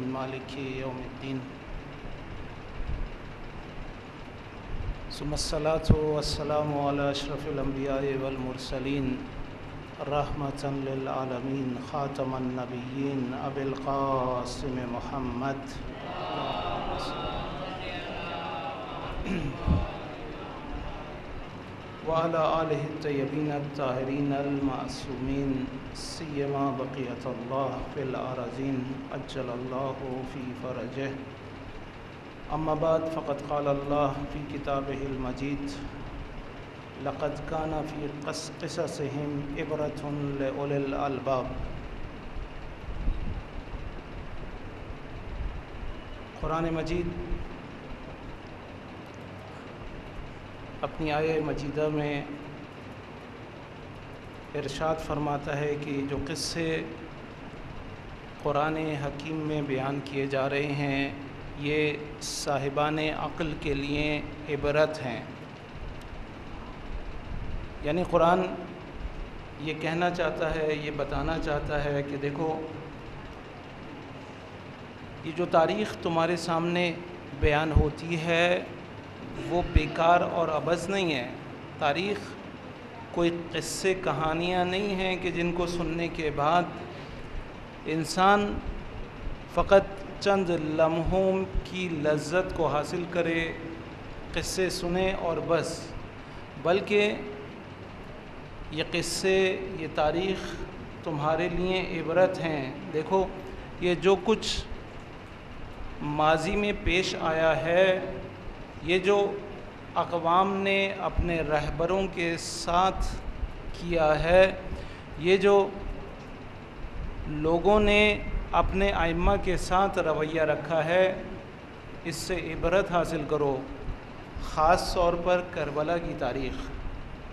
مالک یوم الدین ثم الصلاة والسلام علی اشرف الانبیاء والمرسلین رحمة للعالمین خاتم النبیین ابی القاسم محمد وعلى آلہ الطیبین الطاہرین المعصومین سیما بقیۃ اللہ فی الارضین عجل اللہ فی فرجہ اما بعد فقد قال اللہ فی کتابہ المجید لقد کان فی قصصہم عبرۃ لأولی الالباب۔ قرآن مجید اپنی آیہ مجیدہ میں ارشاد فرماتا ہے کہ جو قصے قرآن حکیم میں بیان کیے جا رہے ہیں یہ صاحبان عقل کے لیے عبرت ہیں۔ یعنی قرآن یہ کہنا چاہتا ہے، یہ بتانا چاہتا ہے کہ دیکھو یہ جو تاریخ تمہارے سامنے بیان ہوتی ہے وہ بیکار اور عبث نہیں ہے۔ تاریخ کوئی قصے کہانیاں نہیں ہیں کہ جن کو سننے کے بعد انسان فقط چند لمحوں کی لذت کو حاصل کرے، قصے سنے اور بس، بلکہ یہ قصے، یہ تاریخ تمہارے لیے عبرت ہیں۔ دیکھو یہ جو کچھ ماضی میں پیش آیا ہے، یہ جو اقوام نے اپنے رہبروں کے ساتھ کیا ہے، یہ جو لوگوں نے اپنے ائمہ کے ساتھ رویہ رکھا ہے، اس سے عبرت حاصل کرو۔ خاص طور پر کربلا کی تاریخ۔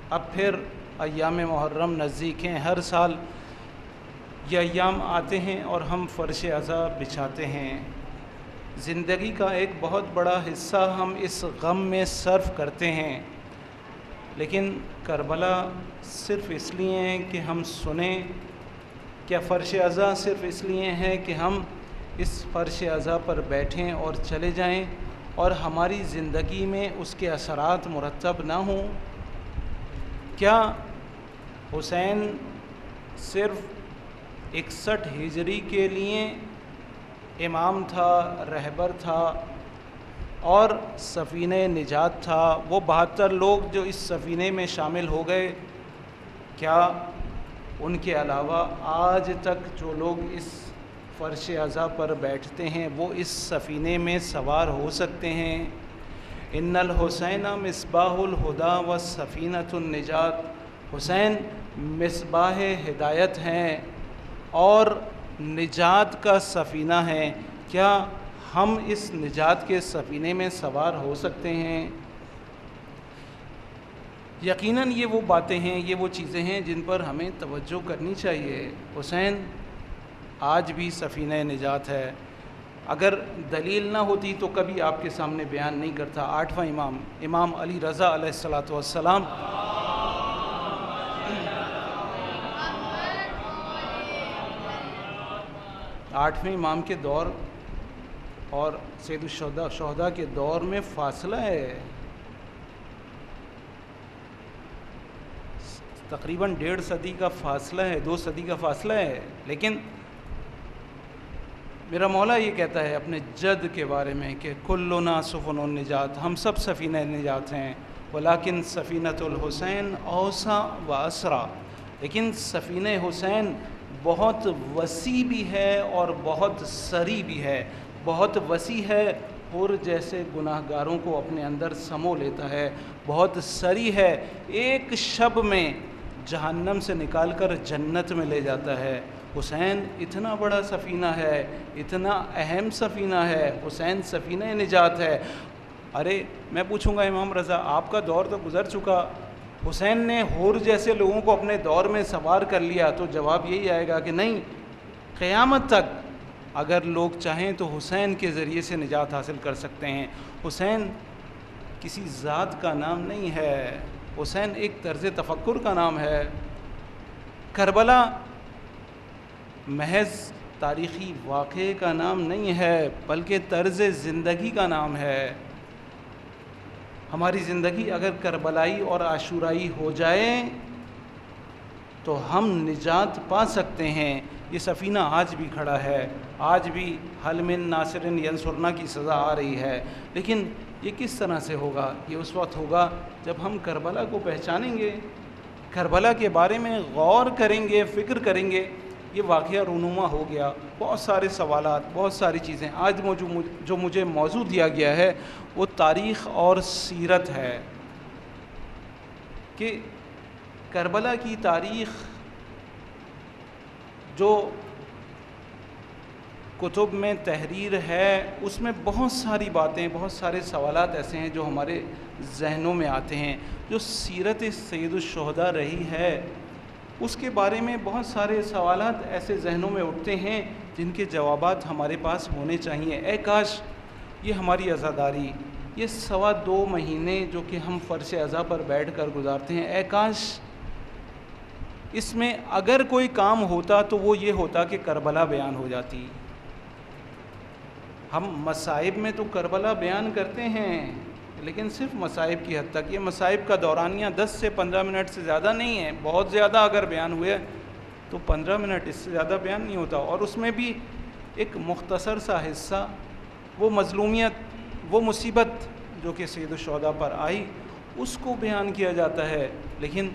اب پھر ایام محرم نزدیک ہیں، ہر سال یہ ایام آتے ہیں اور ہم فرش عزا بچھاتے ہیں۔ زندگی کا ایک بہت بڑا حصہ ہم اس غم میں صرف کرتے ہیں، لیکن کربلا صرف اس لیے ہے کہ ہم سنیں؟ کیا فرش عزا صرف اس لیے ہے کہ ہم اس فرش عزا پر بیٹھیں اور چلے جائیں اور ہماری زندگی میں اس کے اثرات مرتب نہ ہوں؟ کیا حسین صرف 61 ہجری کے لیے امام تھا، رہبر تھا اور سفینہ نجات تھا؟ وہ 72 لوگ جو اس سفینے میں شامل ہو گئے، کیا ان کے علاوہ آج تک جو لوگ اس فرش عزا پر بیٹھتے ہیں وہ اس سفینے میں سوار ہو سکتے ہیں؟ ان الحسین مصباح الہدی و سفینۃ النجات۔ حسین مصباح ہدایت ہیں اور نجات کا سفینہ ہے۔ کیا ہم اس نجات کے سفینے میں سوار ہو سکتے ہیں؟ یقیناً یہ وہ باتیں ہیں، یہ وہ چیزیں ہیں جن پر ہمیں توجہ کرنی چاہیے۔ حسین آج بھی سفینہ نجات ہے۔ اگر دلیل نہ ہوتی تو کبھی آپ کے سامنے بیان نہیں کرتا۔ 8واں امام، امام علی رضا علیہ السلام، آٹھویں امام کے دور اور سید الشہداء کے دور میں فاصلہ ہے، تقریباً 1.5 صدی کا فاصلہ ہے، 2 صدی کا فاصلہ ہے، لیکن میرا مولا یہ کہتا ہے اپنے جد کے بارے میں کہ کلنا سفن النجات، ہم سب سفینہ نجات ہیں، ولیکن سفینۃ الحسین اوسع و اسرع، لیکن سفینہ حسین بہت وسیع بھی ہے اور بہت سری بھی ہے۔ بہت وسیع ہے، حور جیسے گناہ گاروں کو اپنے اندر سمو لیتا ہے۔ بہت سری ہے، ایک شب میں جہنم سے نکال کر جنت میں لے جاتا ہے۔ حسین اتنا بڑا سفینہ ہے، اتنا اہم سفینہ ہے، حسین سفینہ نجات ہے۔ ارے میں پوچھوں گا امام رضا آپ کا دور تو گزر چکا، حسین نے حور جیسے لوگوں کو اپنے دور میں سوار کر لیا، تو جواب یہی آئے گا کہ نہیں، قیامت تک اگر لوگ چاہیں تو حسین کے ذریعے سے نجات حاصل کر سکتے ہیں۔ حسین کسی ذات کا نام نہیں ہے، حسین ایک طرز تفکر کا نام ہے۔ کربلا محض تاریخی واقعے کا نام نہیں ہے بلکہ طرز زندگی کا نام ہے۔ ہماری زندگی اگر کربلائی اور عاشورائی ہو جائے تو ہم نجات پا سکتے ہیں۔ یہ سفینہ آج بھی کھڑا ہے، آج بھی حل من ناصر ینصرنا کی سزا آ رہی ہے، لیکن یہ کس طرح سے ہوگا؟ یہ اس وقت ہوگا جب ہم کربلا کو پہچانیں گے، کربلا کے بارے میں غور کریں گے، فکر کریں گے۔ یہ واقعہ رونما ہو گیا، بہت سارے سوالات، بہت ساری چیزیں۔ آج جو مجھے موضوع دیا گیا ہے وہ تاریخ اور سیرت ہے کہ کربلا کی تاریخ جو کتب میں تحریر ہے اس میں بہت ساری باتیں، بہت سارے سوالات ایسے ہیں جو ہمارے ذہنوں میں آتے ہیں۔ جو سیرت سید الشہداء رہی ہے اس کے بارے میں بہت سارے سوالات ایسے ذہنوں میں اٹھتے ہیں جن کے جوابات ہمارے پاس ہونے چاہیے۔ اے کاش یہ ہماری عزاداری، یہ 2.25 مہینے جو کہ ہم فرش عزا پر بیٹھ کر گزارتے ہیں، اے کاش اس میں اگر کوئی کام ہوتا تو وہ یہ ہوتا کہ کربلا بیان ہو جاتی۔ ہم مصائب میں تو کربلا بیان کرتے ہیں لیکن صرف مصائب کی حد تک۔ یہ مصائب کا دورانیہ 10 سے 15 منٹ سے زیادہ نہیں ہے، بہت زیادہ اگر بیان ہوئے تو 15 منٹ، اس سے زیادہ بیان نہیں ہوتا۔ اور اس میں بھی ایک مختصر سا حصہ، وہ مظلومیت، وہ مصیبت جو کہ سید الشہداء پر آئی اس کو بیان کیا جاتا ہے، لیکن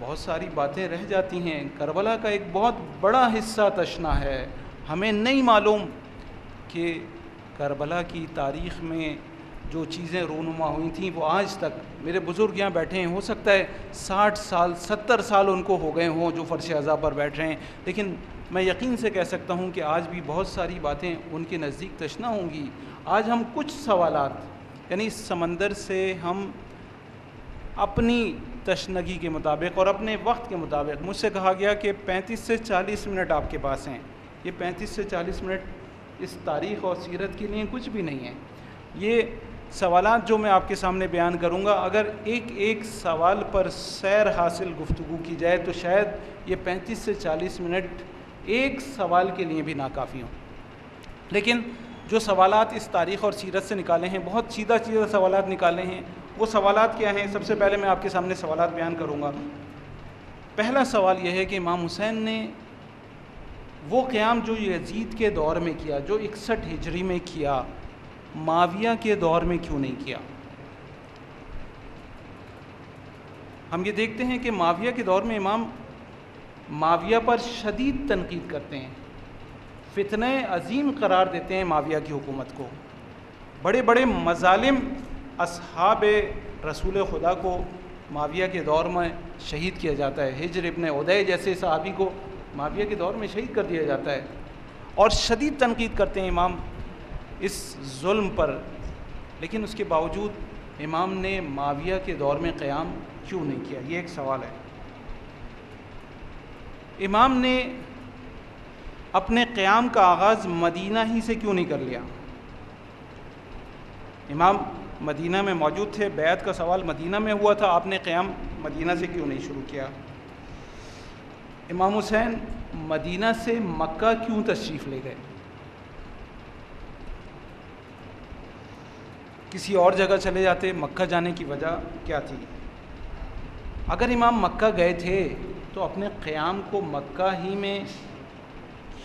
بہت ساری باتیں رہ جاتی ہیں۔ کربلا کا ایک بہت بڑا حصہ تشنا ہے۔ ہمیں نہیں معلوم کہ کربلا کی تاریخ میں جو چیزیں رونما ہوئی تھیں وہ آج تک، میرے بزرگ یہاں بیٹھے ہیں، ہو سکتا ہے 60 سال 70 سال ان کو ہو گئے ہوں جو فرش عزا پر بیٹھ رہے ہیں، لیکن میں یقین سے کہہ سکتا ہوں کہ آج بھی بہت ساری باتیں ان کے نزدیک تشنا ہوں گی۔ آج ہم کچھ سوالات، یعنی سمندر سے ہم اپنی تشنگی کے مطابق اور اپنے وقت کے مطابق، مجھ سے کہا گیا کہ 35 سے 40 منٹ آپ کے پاس ہیں، یہ 35 سے 40 منٹ اس تاریخ اور سیرت کے لیے کچھ بھی نہیں ہے۔ یہ سوالات جو میں آپ کے سامنے بیان کروں گا، اگر ایک ایک سوال پر سیر حاصل گفتگو کی جائے تو شاید یہ 35 سے 40 منٹ ایک سوال کے لیے بھی ناکافی ہوں۔ لیکن جو سوالات اس تاریخ اور سیرت سے نکالے ہیں، بہت سیدھا سوالات نکالے ہیں۔ وہ سوالات کیا ہیں؟ سب سے پہلے میں آپ کے سامنے سوالات بیان کروں گا۔ پہلا سوال یہ ہے کہ امام حسین نے وہ قیام جو یزید کے دور میں کیا، جو 61 ہجری میں کیا، معاویہ کے دور میں کیوں نہیں کیا؟ ہم یہ دیکھتے ہیں کہ معاویہ کے دور میں امام معاویہ پر شدید تنقید کرتے ہیں، فتنہ عظیم قرار دیتے ہیں معاویہ کی حکومت کو۔ بڑے بڑے مظالم اصحاب رسول خدا کو معاویہ کے دور میں شہید کیا جاتا ہے۔ ہجر ابن عدی جیسے صحابی کو معاویہ کے دور میں شہید کر دیا جاتا ہے، اور شدید تنقید کرتے ہیں امام اس ظلم پر۔ لیکن اس کے باوجود امام نے معاویہ کے دور میں قیام کیوں نہیں کیا؟ یہ ایک سوال ہے۔ امام نے اپنے قیام کا آغاز مدینہ ہی سے کیوں نہیں کر لیا؟ امام مدینہ میں موجود تھے، بیعت کا سوال مدینہ میں ہوا تھا، آپ نے قیام مدینہ سے کیوں نہیں شروع کیا؟ امام حسین مدینہ سے مکہ کیوں تشریف لے گئے؟ کسی اور جگہ چلے جاتے، مکہ جانے کی وجہ کیا تھی؟ اگر امام مکہ گئے تھے تو اپنے قیام کو مکہ ہی میں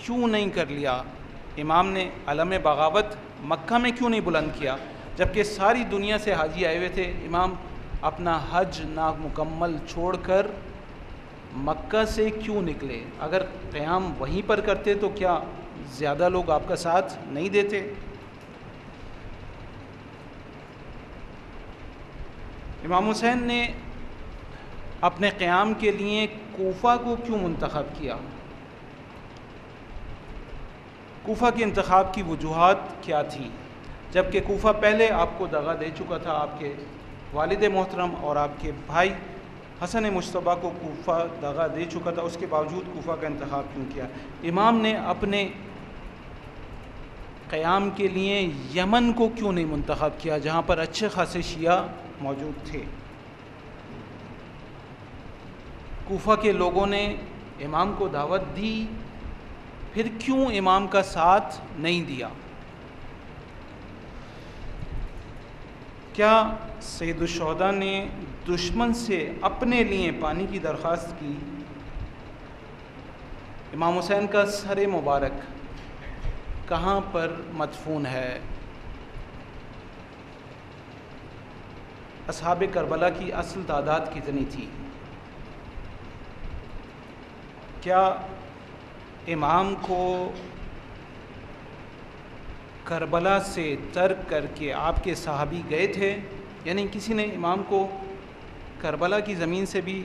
کیوں نہیں کر لیا؟ امام نے علم بغاوت مکہ میں کیوں نہیں بلند کیا؟ جبکہ ساری دنیا سے حاجی آئے ہوئے تھے، امام اپنا حج نامکمل چھوڑ کر مکہ سے کیوں نکلے؟ اگر قیام وہیں پر کرتے تو کیا زیادہ لوگ آپ کا ساتھ نہیں دیتے؟ امام حسین نے اپنے قیام کے لیے کوفہ کو کیوں منتخب کیا؟ کوفہ کے انتخاب کی وجوہات کیا تھی؟ جبکہ کوفہ پہلے آپ کو دغا دے چکا تھا، آپ کے والد محترم اور آپ کے بھائی حسن مجتبیٰ کو کوفہ دغا دے چکا تھا، اس کے باوجود کوفہ کا انتخاب کیوں کیا؟ امام نے اپنے قیام کے لیے یمن کو کیوں نہیں منتخب کیا جہاں پر اچھے خاصے شیعہ موجود تھے؟ کوفہ کے لوگوں نے امام کو دعوت دی پھر کیوں امام کا ساتھ نہیں دیا؟ کیا سید الشہداء نے دشمن سے اپنے لیے پانی کی درخواست کی؟ امام حسین کا سر مبارک کہاں پر مدفون ہے؟ اصحاب کربلا کی اصل تعداد کتنی تھی؟ کیا امام کو کربلا سے ترک کر کے آپ کے صحابی گئے تھے؟ یعنی کسی نے امام کو کربلا کی زمین سے بھی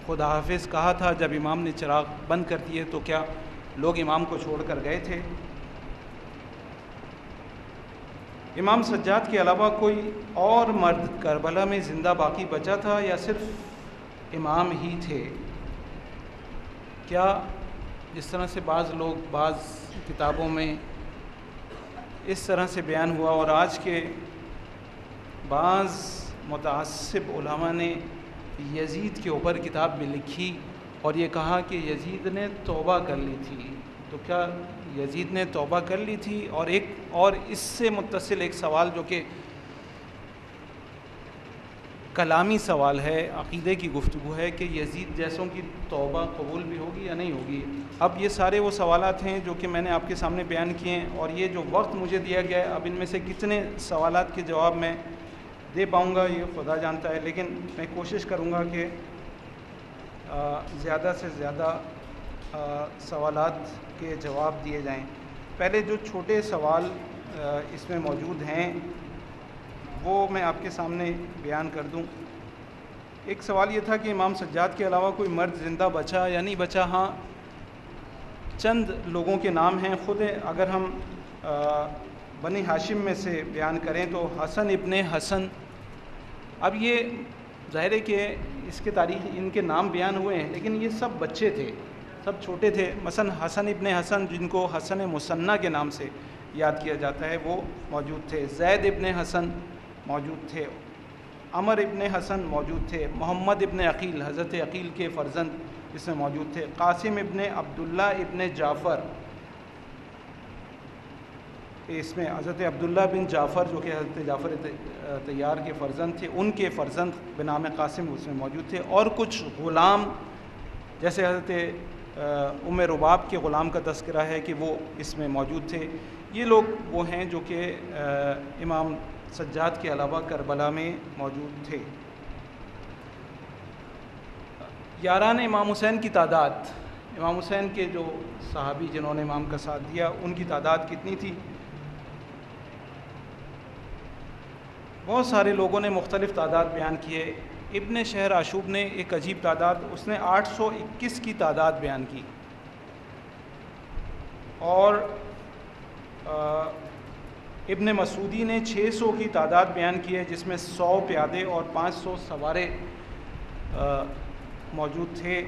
خدا حافظ کہا تھا جب امام نے چراغ بند کر دیے، تو کیا لوگ امام کو چھوڑ کر گئے تھے؟ امام سجاد کے علاوہ کوئی اور مرد کربلا میں زندہ باقی بچا تھا یا صرف امام ہی تھے؟ کیا جس طرح سے بعض لوگ بعض کتابوں میں اس طرح سے بیان ہوا، اور آج کے بعض متعصب علماء نے یزید کے اوپر کتاب بھی لکھی اور یہ کہا کہ یزید نے توبہ کر لی تھی، تو کیا یزید نے توبہ کر لی تھی؟ اور اس سے متصل ایک سوال جو کہ کلامی سوال ہے، عقیدے کی گفتگو ہے کہ یزید جیسوں کی توبہ قبول بھی ہوگی یا نہیں ہوگی؟ اب یہ سارے وہ سوالات ہیں جو کہ میں نے آپ کے سامنے بیان کیے ہیں، اور یہ جو وقت مجھے دیا گیا ہے، اب ان میں سے کتنے سوالات کے جواب میں دے پاؤں گا یہ خدا جانتا ہے، لیکن میں کوشش کروں گا کہ زیادہ سے زیادہ سوالات کے جواب دیے جائیں۔ پہلے جو چھوٹے سوال اس میں موجود ہیں وہ میں آپ کے سامنے بیان کر دوں۔ ایک سوال یہ تھا کہ امام سجاد کے علاوہ کوئی مرد زندہ بچا یا نہیں بچا؟ ہاں، چند لوگوں کے نام ہیں۔ خود اگر ہم بنی ہاشم میں سے بیان کریں تو حسن ابن حسن، اب یہ ظاہر ہے کہ اس کے تاریخ ان کے نام بیان ہوئے ہیں، لیکن یہ سب بچے تھے، سب چھوٹے تھے۔ مثلا حسن ابن حسن، جن کو حسن مثنیٰ کے نام سے یاد کیا جاتا ہے، وہ موجود تھے۔ زید ابن حسن موجود تھے، عمر ابن حسن موجود تھے، محمد ابن عقیل، حضرت عقیل کے فرزند اس میں موجود تھے، قاسم ابن عبداللہ ابن جعفر، اس میں حضرت عبداللہ بن جعفر جو کہ حضرت جعفر طیار کے فرزند تھے، ان کے فرزند بنام قاسم اس میں موجود تھے، اور کچھ غلام جیسے حضرت ام رباب کے غلام کا تذکرہ ہے کہ وہ اس میں موجود تھے۔ یہ لوگ وہ ہیں جو کہ امام سجاد کے علاوہ کربلا میں موجود تھے۔ یاران امام حسین کی تعداد، امام حسین کے جو صحابی جنہوں نے امام کا ساتھ دیا ان کی تعداد کتنی تھی؟ بہت سارے لوگوں نے مختلف تعداد بیان کیے۔ ابن شہر آشوب نے ایک عجیب تعداد، اس نے 821 کی تعداد بیان کی، اور ابن مسعودی نے 600 کی تعداد بیان کی ہے، جس میں 100 پیادے اور 500 سوارے موجود تھے۔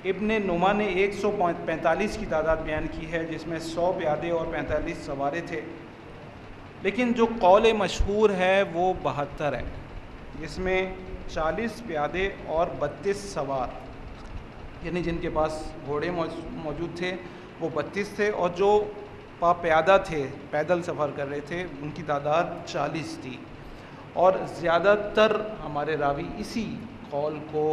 ابن نما نے 145 کی تعداد بیان کی ہے، جس میں 100 پیادے اور 45 سوارے تھے، لیکن جو قول مشہور ہے وہ 72 ہے، جس میں 40 پیادے اور 32 سوار، یعنی جن کے پاس گھوڑے موجود تھے وہ 32 تھے، اور جو پیادہ تھے، پیدل سفر کر رہے تھے، ان کی تعداد 40 تھی۔ اور زیادہ تر ہمارے راوی اسی قول کو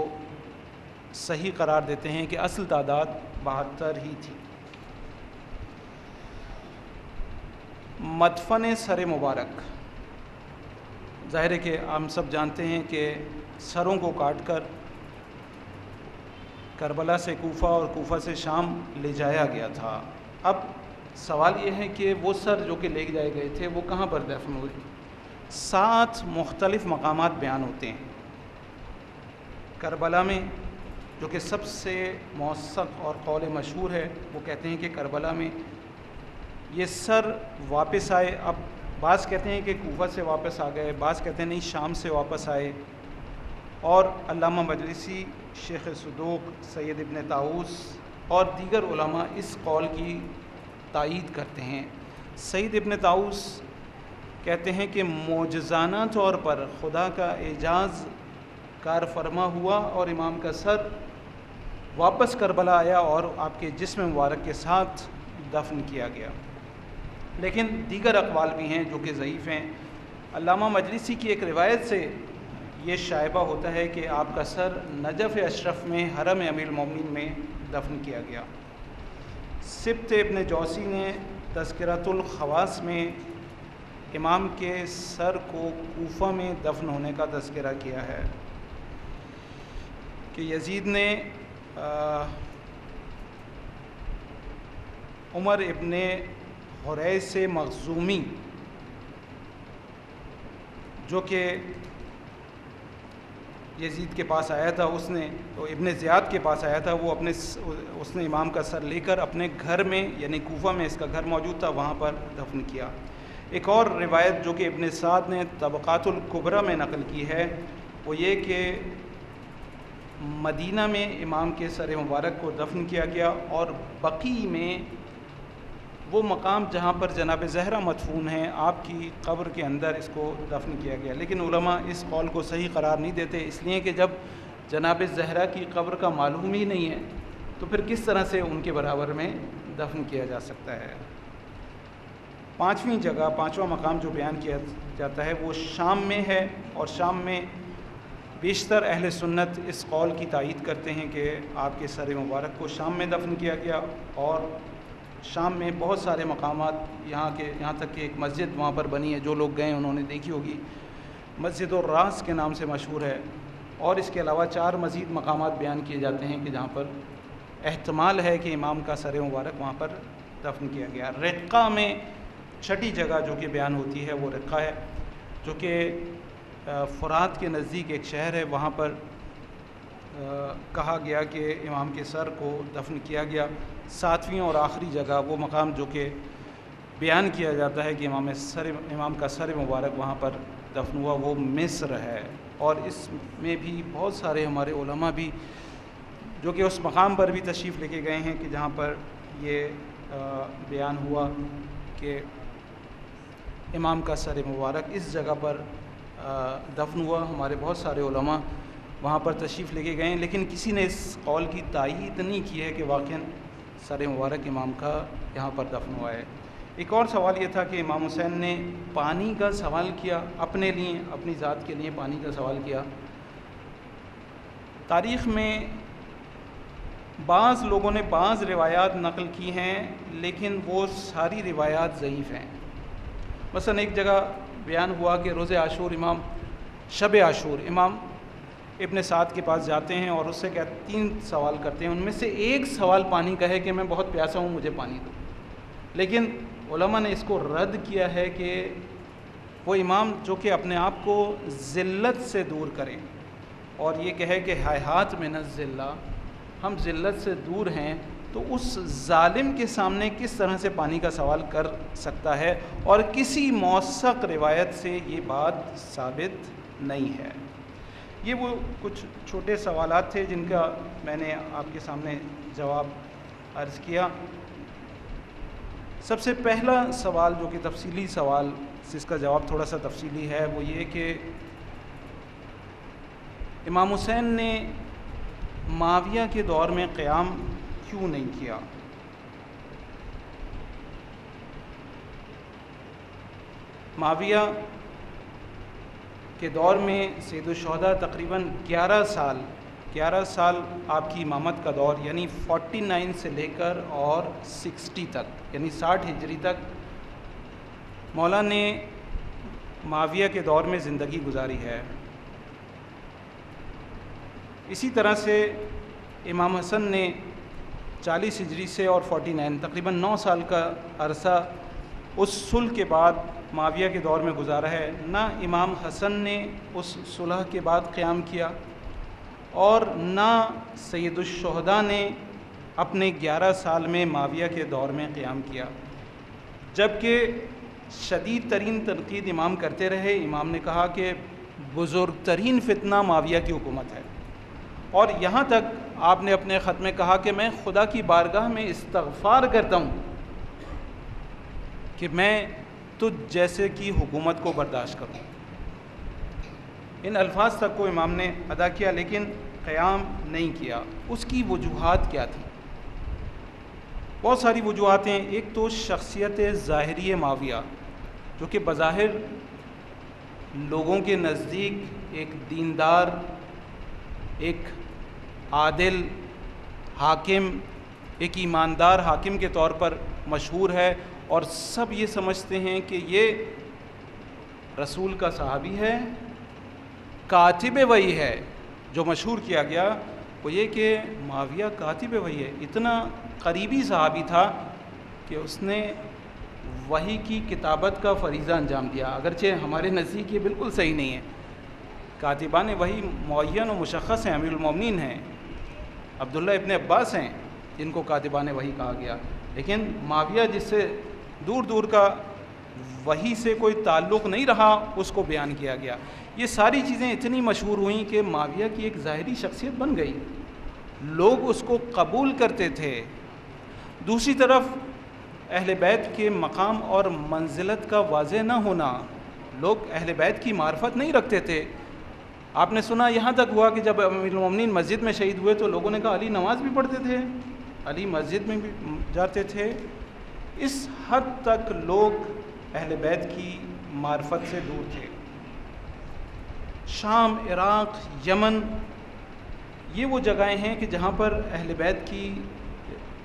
صحیح قرار دیتے ہیں کہ اصل تعداد 72 ہی تھی۔ مدفن سر مبارک، ظاہر ہے کہ ہم سب جانتے ہیں کہ سروں کو کاٹ کر کربلا سے کوفہ اور کوفہ سے شام لے جایا گیا تھا۔ اب سوال یہ ہے کہ وہ سر جو کہ لے جائے گئے تھے وہ کہاں پر دفن ہوئے؟ 7 مختلف مقامات بیان ہوتے ہیں کربلا میں، جو کہ سب سے موثق اور قول مشہور ہے۔ وہ کہتے ہیں کہ کربلا میں یہ سر واپس آئے۔ اب بعض کہتے ہیں کہ کوفہ سے واپس آ گئے، بعض کہتے ہیں نہیں شام سے واپس آئے، اور علامہ مجلسی، شیخ صدوق، سید ابن طاؤس اور دیگر علماء اس قول کی تائید کرتے ہیں۔ سید ابن طاؤس کہتے ہیں کہ معجزانہ طور پر خدا کا اعجاز کار فرما ہوا اور امام کا سر واپس کربلا آیا اور آپ کے جسم مبارک کے ساتھ دفن کیا گیا۔ لیکن دیگر اقوال بھی ہیں جو کہ ضعیف ہیں۔ علامہ مجلسی کی ایک روایت سے یہ شائبہ ہوتا ہے کہ آپ کا سر نجف اشرف میں حرم امیر المومنین میں دفن کیا گیا۔ سبت ابن جوسی نے تذکرۃ الخواص میں امام کے سر کو کوفہ میں دفن ہونے کا تذکرہ کیا ہے کہ یزید نے عمر ابن حریث مخزومی جو کہ یزید کے پاس آیا تھا، اس نے تو ابن زیاد کے پاس آیا تھا، وہ اس نے امام کا سر لے کر اپنے گھر میں یعنی کوفہ میں اس کا گھر موجود تھا وہاں پر دفن کیا۔ ایک اور روایت جو کہ ابن سعد نے طبقات الکبریٰ میں نقل کی ہے وہ یہ کہ مدینہ میں امام کے سر مبارک کو دفن کیا گیا اور بقیع میں وہ مقام جہاں پر جناب زہرا مدفون ہیں آپ کی قبر کے اندر اس کو دفن کیا گیا۔ لیکن علماء اس قول کو صحیح قرار نہیں دیتے، اس لیے کہ جب جناب زہرا کی قبر کا معلوم ہی نہیں ہے تو پھر کس طرح سے ان کے برابر میں دفن کیا جا سکتا ہے۔ پانچواں مقام جو بیان کیا جاتا ہے وہ شام میں ہے، اور شام میں بیشتر اہل سنت اس قول کی تائید کرتے ہیں کہ آپ کے سر مبارک کو شام میں دفن کیا گیا، اور شام میں بہت سارے مقامات یہاں تک کہ ایک مسجد وہاں پر بنی ہے، جو لوگ گئے انہوں نے دیکھی ہوگی، مسجد الراس کے نام سے مشہور ہے، اور اس کے علاوہ 4 مزید مقامات بیان کیے جاتے ہیں کہ جہاں پر احتمال ہے کہ امام کا سر مبارک وہاں پر دفن کیا گیا۔ رقہ میں چھٹی جگہ جو کہ بیان ہوتی ہے وہ رقہ ہے، جو کہ فرات کے نزدیک ایک شہر ہے، وہاں پر کہا گیا کہ امام کے سر کو دفن کیا گیا۔ 7ویں اور آخری جگہ وہ مقام جو کہ بیان کیا جاتا ہے کہ امام کا سر مبارک وہاں پر دفن ہوا وہ مصر ہے، اور اس میں بھی بہت سارے ہمارے علماء بھی جو کہ اس مقام پر بھی تشریف لے کے گئے ہیں کہ جہاں پر یہ بیان ہوا کہ امام کا سر مبارک اس جگہ پر دفن ہوا۔ ہمارے بہت سارے علماء وہاں پر تشریف لے کے گئے ہیں، لیکن کسی نے اس قول کی تائید نہیں کی ہے کہ واقعاً سر مبارک امام کا یہاں پر دفن ہوا ہے۔ ایک اور سوال یہ تھا کہ امام حسین نے پانی کا سوال کیا، اپنے لیے اپنی ذات کے لیے پانی کا سوال کیا۔ تاریخ میں بعض لوگوں نے بعض روایات نقل کی ہیں، لیکن وہ ساری روایات ضعیف ہیں۔ مثلا ایک جگہ بیان ہوا کہ روز عاشور شب عاشور امام ابن سعد کے پاس جاتے ہیں اور اس سے 3 سوال کرتے ہیں، ان میں سے ایک سوال پانی کا ہے کہ میں بہت پیاسا ہوں، مجھے پانی دو۔ لیکن علماء نے اس کو رد کیا ہے کہ وہ امام جو کہ اپنے آپ کو ذلت سے دور کریں اور یہ کہے کہ ہیہات من الذلہ، ہم ذلت سے دور ہیں، تو اس ظالم کے سامنے کس طرح سے پانی کا سوال کر سکتا ہے، اور کسی موثق روایت سے یہ بات ثابت نہیں ہے۔ یہ وہ کچھ چھوٹے سوالات تھے جن کا میں نے آپ کے سامنے جواب عرض کیا۔ سب سے پہلا سوال جو کہ تفصیلی سوال، جس کا جواب تھوڑا سا تفصیلی ہے، وہ یہ کہ امام حسین نے معاویہ کے دور میں قیام کیوں نہیں کیا؟ معاویہ کے دور میں سید الشہداء تقریباً 11 سال آپ کی امامت کا دور، یعنی 49 سے لے کر اور 60 تک، یعنی 60 ہجری تک مولا نے معاویہ کے دور میں زندگی گزاری ہے۔ اسی طرح سے امام حسن نے 40 ہجری سے اور 49 تقریباً 9 سال کا عرصہ اس صلح کے بعد معاویہ کے دور میں گزارا ہے۔ نہ امام حسن نے اس صلح کے بعد قیام کیا اور نہ سید الشہداء نے اپنے 11 سال میں معاویہ کے دور میں قیام کیا، جبکہ شدید ترین تنقید امام کرتے رہے۔ امام نے کہا کہ بزرگ ترین فتنہ معاویہ کی حکومت ہے، اور یہاں تک آپ نے اپنے خط میں کہا کہ میں خدا کی بارگاہ میں استغفار کرتا ہوں کہ میں تجھ جیسے کی حکومت کو برداشت کروں۔ ان الفاظ تک کو امام نے ادا کیا، لیکن قیام نہیں کیا، اس کی وجوہات کیا تھیں؟ بہت ساری وجوہات ہیں۔ ایک تو شخصیت ظاہری معاویہ، جو کہ بظاہر لوگوں کے نزدیک ایک دیندار، ایک عادل حاکم، ایک ایماندار حاکم کے طور پر مشہور ہے، اور سب یہ سمجھتے ہیں کہ یہ رسول کا صحابی ہے، کاتب وحی ہے۔ جو مشہور کیا گیا وہ یہ کہ معاویہ کاتب وحی ہے، اتنا قریبی صحابی تھا کہ اس نے وحی کی کتابت کا فریضہ انجام دیا، اگرچہ ہمارے نزدیک یہ بالکل صحیح نہیں ہے۔ کاتبان وحی معین و مشخص ہیں، امیر المومنین ہیں، عبداللہ ابن عباس ہیں جن کو کاتبان وحی کہا گیا، لیکن معاویہ جس سے دور دور کا وحی سے کوئی تعلق نہیں رہا، اس کو بیان کیا گیا۔ یہ ساری چیزیں اتنی مشہور ہوئیں کہ معاویہ کی ایک ظاہری شخصیت بن گئی، لوگ اس کو قبول کرتے تھے۔ دوسری طرف اہل بیت کے مقام اور منزلت کا واضح نہ ہونا، لوگ اہل بیت کی معرفت نہیں رکھتے تھے۔ آپ نے سنا یہاں تک ہوا کہ جب امیر المومنین مسجد میں شہید ہوئے تو لوگوں نے کہا علی نماز بھی پڑھتے تھے، علی مسجد میں بھی جاتے تھے۔ اس حد تک لوگ اہل بیت کی معرفت سے دور تھے۔ شام، عراق، یمن، یہ وہ جگہیں ہیں کہ جہاں پر اہل بیت کی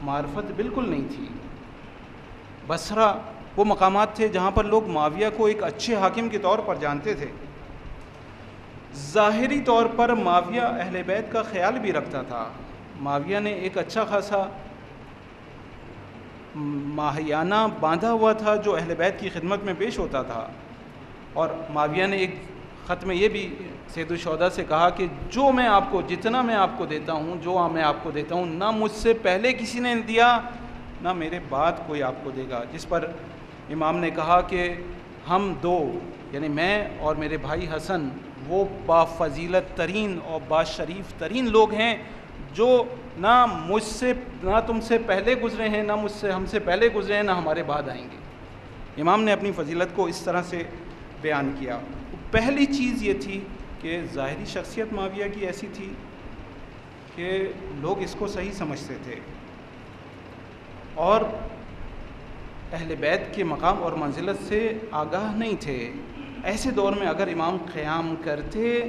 معرفت بالکل نہیں تھی۔ بصرہ وہ مقامات تھے جہاں پر لوگ معاویہ کو ایک اچھے حاکم کے طور پر جانتے تھے۔ ظاہری طور پر معاویہ اہل بیت کا خیال بھی رکھتا تھا۔ معاویہ نے ایک اچھا خاصا ماہیانہ باندھا ہوا تھا جو اہل بیت کی خدمت میں پیش ہوتا تھا، اور معاویہ نے ایک خط میں یہ بھی سید الشہداء سے کہا کہ جو میں آپ کو، جتنا میں آپ کو دیتا ہوں، جو میں آپ کو دیتا ہوں، نہ مجھ سے پہلے کسی نے دیا، نہ میرے بعد کوئی آپ کو دے گا۔ جس پر امام نے کہا کہ ہم دو، یعنی میں اور میرے بھائی حسن، وہ بافضیلت ترین اور باشریف ترین لوگ ہیں جو نہ مجھ سے، نہ تم سے پہلے گزرے ہیں، نہ مجھ سے، ہم سے پہلے گزرے ہیں، نہ ہمارے بعد آئیں گے۔ امام نے اپنی فضیلت کو اس طرح سے بیان کیا۔ پہلی چیز یہ تھی کہ ظاہری شخصیت معاویہ کی ایسی تھی کہ لوگ اس کو صحیح سمجھتے تھے، اور اہل بیت کے مقام اور منزلت سے آگاہ نہیں تھے۔ ایسے دور میں اگر امام قیام کرتے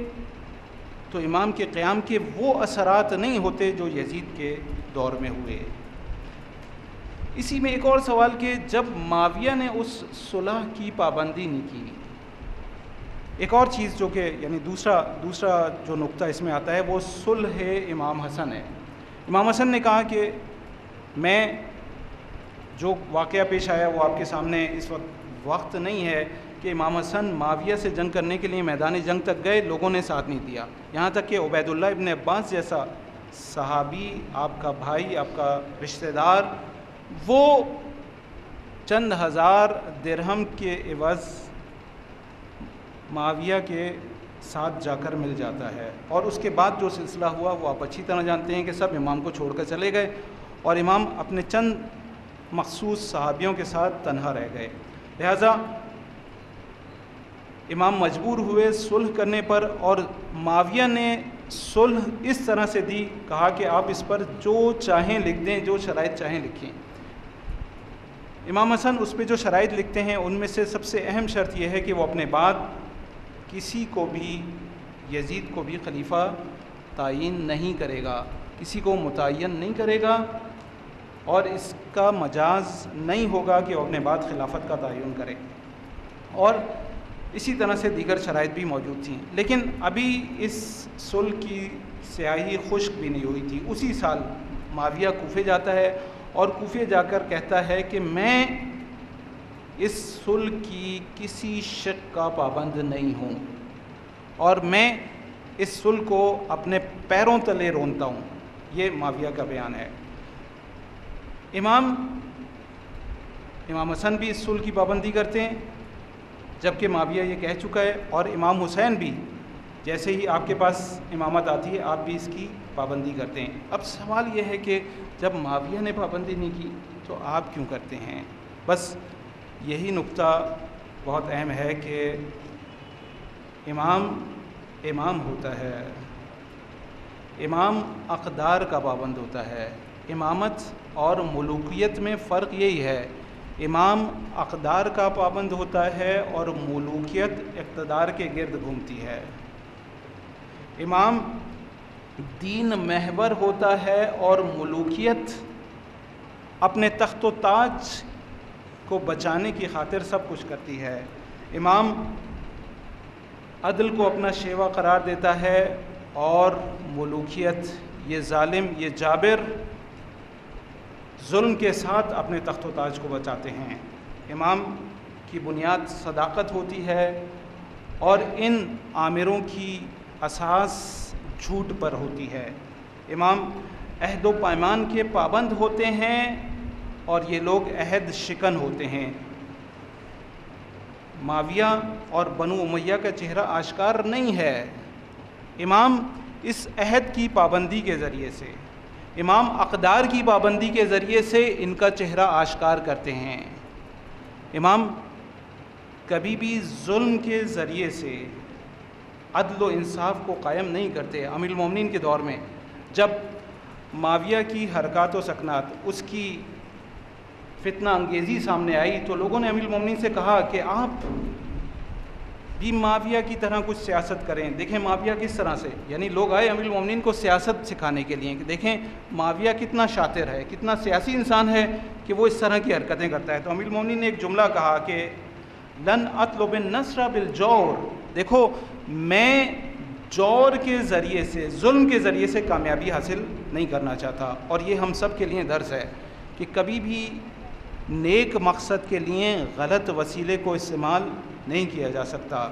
تو امام کے قیام کے وہ اثرات نہیں ہوتے جو یزید کے دور میں ہوئے۔ اسی میں ایک اور سوال کہ جب معاویہ نے اس صلح کی پابندی نہیں کی، ایک اور چیز جو کہ یعنی دوسرا جو نقطہ اس میں آتا ہے وہ صلح امام حسن ہے۔ امام حسن نے کہا کہ میں، جو واقعہ پیش آیا وہ آپ کے سامنے اس وقت نہیں ہے کہ امام حسن معاویہ سے جنگ کرنے کے لیے میدان جنگ تک گئے، لوگوں نے ساتھ نہیں دیا، یہاں تک کہ عبید اللہ ابن عباس جیسا صحابی، آپ کا بھائی، آپ کا رشتہ دار، وہ چند ہزار درہم کے عوض معاویہ کے ساتھ جا کر مل جاتا ہے، اور اس کے بعد جو سلسلہ ہوا وہ آپ اچھی طرح جانتے ہیں کہ سب امام کو چھوڑ کر چلے گئے، اور امام اپنے چند مخصوص صحابیوں کے ساتھ تنہا رہ گئے۔ لہذا امام مجبور ہوئے صلح کرنے پر، اور معاویہ نے صلح اس طرح سے دی، کہا کہ آپ اس پر جو چاہیں لکھ دیں، جو شرائط چاہیں لکھیں۔ امام حسن اس پہ جو شرائط لکھتے ہیں ان میں سے سب سے اہم شرط یہ ہے کہ وہ اپنے بعد کسی کو بھی، یزید کو بھی خلیفہ تعین نہیں کرے گا، کسی کو متعین نہیں کرے گا، اور اس کا مجاز نہیں ہوگا کہ وہ اپنے بعد خلافت کا تعین کرے، اور اسی طرح سے دیگر شرائط بھی موجود تھیں۔ لیکن ابھی اس صلح کی سیاہی خشک بھی نہیں ہوئی تھی۔ اسی سال معاویہ کوفے جاتا ہے، اور کوفے جا کر کہتا ہے کہ میں اس صلح کی کسی شک کا پابند نہیں ہوں، اور میں اس صلح کو اپنے پیروں تلے رونتا ہوں۔ یہ معاویہ کا بیان ہے۔ امام حسن بھی اس صلح کی پابندی کرتے ہیں، جبکہ معاویہ یہ کہہ چکا ہے، اور امام حسین بھی جیسے ہی آپ کے پاس امامت آتی ہے آپ بھی اس کی پابندی کرتے ہیں۔ اب سوال یہ ہے کہ جب معاویہ نے پابندی نہیں کی تو آپ کیوں کرتے ہیں؟ بس یہی نقطہ بہت اہم ہے کہ امام ہوتا ہے، امام اقدار کا پابند ہوتا ہے۔ امامت اور ملوکیت میں فرق یہی ہے، امام اقدار کا پابند ہوتا ہے اور ملوکیت اقتدار کے گرد گھومتی ہے۔ امام دین محور ہوتا ہے اور ملوکیت اپنے تخت و تاج کو بچانے کی خاطر سب کچھ کرتی ہے۔ امام عدل کو اپنا شیوا قرار دیتا ہے اور ملوکیت یہ ظالم، یہ جابر ظلم کے ساتھ اپنے تخت و تاج کو بچاتے ہیں۔ امام کی بنیاد صداقت ہوتی ہے اور ان آمروں کی اساس جھوٹ پر ہوتی ہے۔ امام عہد و پیمان کے پابند ہوتے ہیں اور یہ لوگ عہد شکن ہوتے ہیں۔ معاویہ اور بنو امیہ کا چہرہ آشکار نہیں ہے، امام اس عہد کی پابندی کے ذریعے سے، امام اقدار کی پابندی کے ذریعے سے ان کا چہرہ آشکار کرتے ہیں۔ امام کبھی بھی ظلم کے ذریعے سے عدل و انصاف کو قائم نہیں کرتے۔ امیر المومنین کے دور میں جب معاویہ کی حرکات و سکنات، اس کی فتنہ انگیزی سامنے آئی تو لوگوں نے امیر المومنین سے کہا کہ آپ بھی معاویہ کی طرح کچھ سیاست کریں۔ دیکھیں معاویہ کس طرح سے، یعنی لوگ آئے امیر المومنین کو سیاست سکھانے کے لیے کہ دیکھیں معاویہ کتنا شاطر ہے، کتنا سیاسی انسان ہے کہ وہ اس طرح کی حرکتیں کرتا ہے۔ تو امیر المومنین نے ایک جملہ کہا کہ لن اطلب النصر بالجور، دیکھو میں جور کے ذریعے سے، ظلم کے ذریعے سے کامیابی حاصل نہیں کرنا چاہتا۔ اور یہ ہم سب کے لیے درس ہے کہ کبھی بھی نیک مقصد کے لیے غلط وسیلے کو استعمال نہیں کیا جا سکتا۔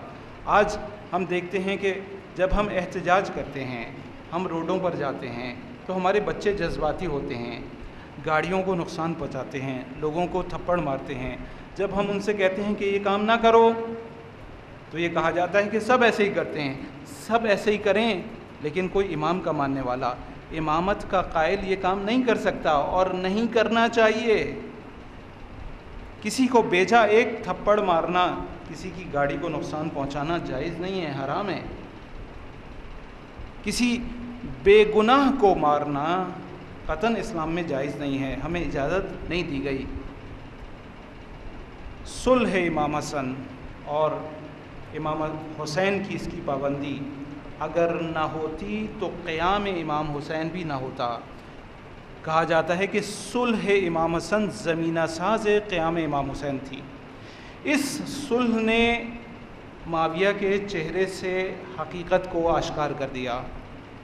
آج ہم دیکھتے ہیں کہ جب ہم احتجاج کرتے ہیں، ہم روڈوں پر جاتے ہیں تو ہمارے بچے جذباتی ہوتے ہیں، گاڑیوں کو نقصان پہنچاتے ہیں، لوگوں کو تھپڑ مارتے ہیں۔ جب ہم ان سے کہتے ہیں کہ یہ کام نہ کرو تو یہ کہا جاتا ہے کہ سب ایسے ہی کرتے ہیں۔ سب ایسے ہی کریں، لیکن کوئی امام کا ماننے والا، امامت کا قائل یہ کام نہیں کر سکتا اور نہیں کرنا چاہیے۔ کسی کو بیجا ایک تھپڑ مارنا، کسی کی گاڑی کو نقصان پہنچانا جائز نہیں ہے، حرام ہے۔ کسی بے گناہ کو مارنا قطعاً اسلام میں جائز نہیں ہے، ہمیں اجازت نہیں دی گئی۔ صلح امام حسن اور امام حسین کی اس کی پابندی اگر نہ ہوتی تو قیام امام حسین بھی نہ ہوتا۔ کہا جاتا ہے کہ صلح امام حسن زمینہ ساز قیام امام حسین تھی۔ اس صلح نے معاویہ کے چہرے سے حقیقت کو آشکار کر دیا،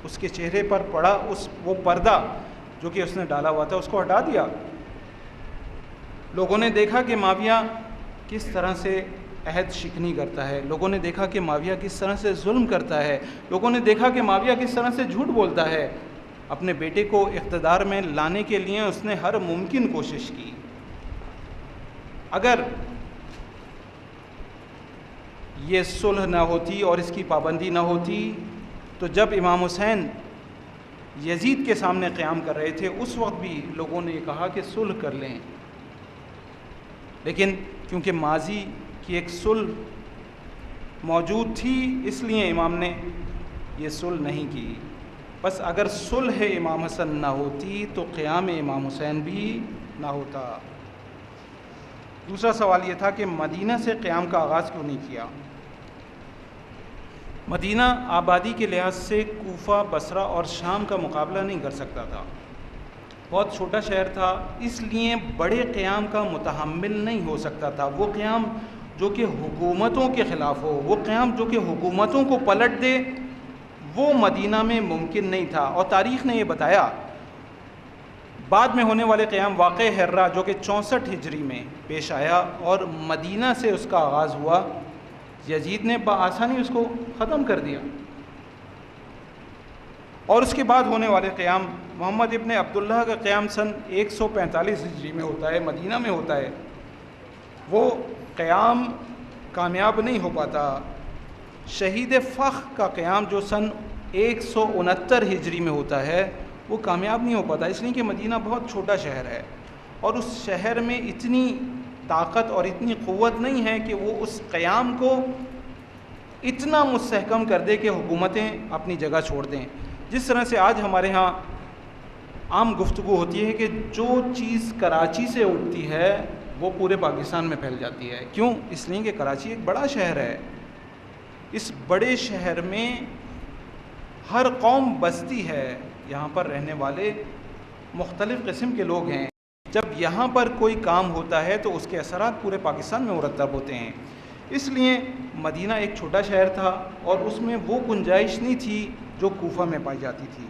اس کے چہرے پر پڑا وہ پردہ جو کہ اس نے ڈالا ہوا تھا، اس کو ہٹا دیا۔ لوگوں نے دیکھا کہ معاویہ کس طرح سے عہد شکنی کرتا ہے، لوگوں نے دیکھا کہ معاویہ کس طرح سے ظلم کرتا ہے، لوگوں نے دیکھا کہ معاویہ کس طرح سے جھوٹ بولتا ہے۔ اپنے بیٹے کو اقتدار میں لانے کے لیے اس نے ہر ممکن کوشش کی۔ اگر یہ صلح نہ ہوتی اور اس کی پابندی نہ ہوتی تو جب امام حسین یزید کے سامنے قیام کر رہے تھے اس وقت بھی لوگوں نے کہا کہ صلح کر لیں، لیکن کیونکہ ماضی کی ایک صلح موجود تھی اس لیے امام نے یہ صلح نہیں کی۔ بس اگر صلح امام حسن نہ ہوتی تو قیام امام حسین بھی نہ ہوتا۔ دوسرا سوال یہ تھا کہ مدینہ سے قیام کا آغاز کیوں نہیں کیا؟ مدینہ آبادی کے لحاظ سے کوفہ، بصرہ اور شام کا مقابلہ نہیں کر سکتا تھا، بہت چھوٹا شہر تھا، اس لیے بڑے قیام کا متحمل نہیں ہو سکتا تھا۔ وہ قیام جو کہ حکومتوں کے خلاف ہو، وہ قیام جو کہ حکومتوں کو پلٹ دے، وہ مدینہ میں ممکن نہیں تھا۔ اور تاریخ نے یہ بتایا، بعد میں ہونے والے قیام واقع حرہ جو کہ 64 ہجری میں پیش آیا اور مدینہ سے اس کا آغاز ہوا، یزید نے بآسانی اس کو ختم کر دیا۔ اور اس کے بعد ہونے والے قیام، محمد ابن عبداللہ کا قیام سن 145 ہجری میں ہوتا ہے، مدینہ میں ہوتا ہے، وہ قیام کامیاب نہیں ہو پاتا۔ شہید فخ کا قیام جو سن 169 ہجری میں ہوتا ہے وہ کامیاب نہیں ہو پاتا، اس لیے کہ مدینہ بہت چھوٹا شہر ہے اور اس شہر میں اتنی طاقت اور اتنی قوت نہیں ہے کہ وہ اس قیام کو اتنا مستحکم کر دے کہ حکومتیں اپنی جگہ چھوڑ دیں۔ جس طرح سے آج ہمارے ہاں عام گفتگو ہوتی ہے کہ جو چیز کراچی سے اٹھتی ہے وہ پورے پاکستان میں پھیل جاتی ہے. کیوں؟ اس لیے کہ کراچی ایک بڑا شہر ہے. اس بڑے شہر میں ہر قوم بستی ہے، یہاں پر رہنے والے مختلف قسم کے لوگ ہیں. جب یہاں پر کوئی کام ہوتا ہے تو اس کے اثرات پورے پاکستان میں مرتب ہوتے ہیں. اس لیے مدینہ ایک چھوٹا شہر تھا اور اس میں وہ گنجائش نہیں تھی جو کوفہ میں پائی جاتی تھی.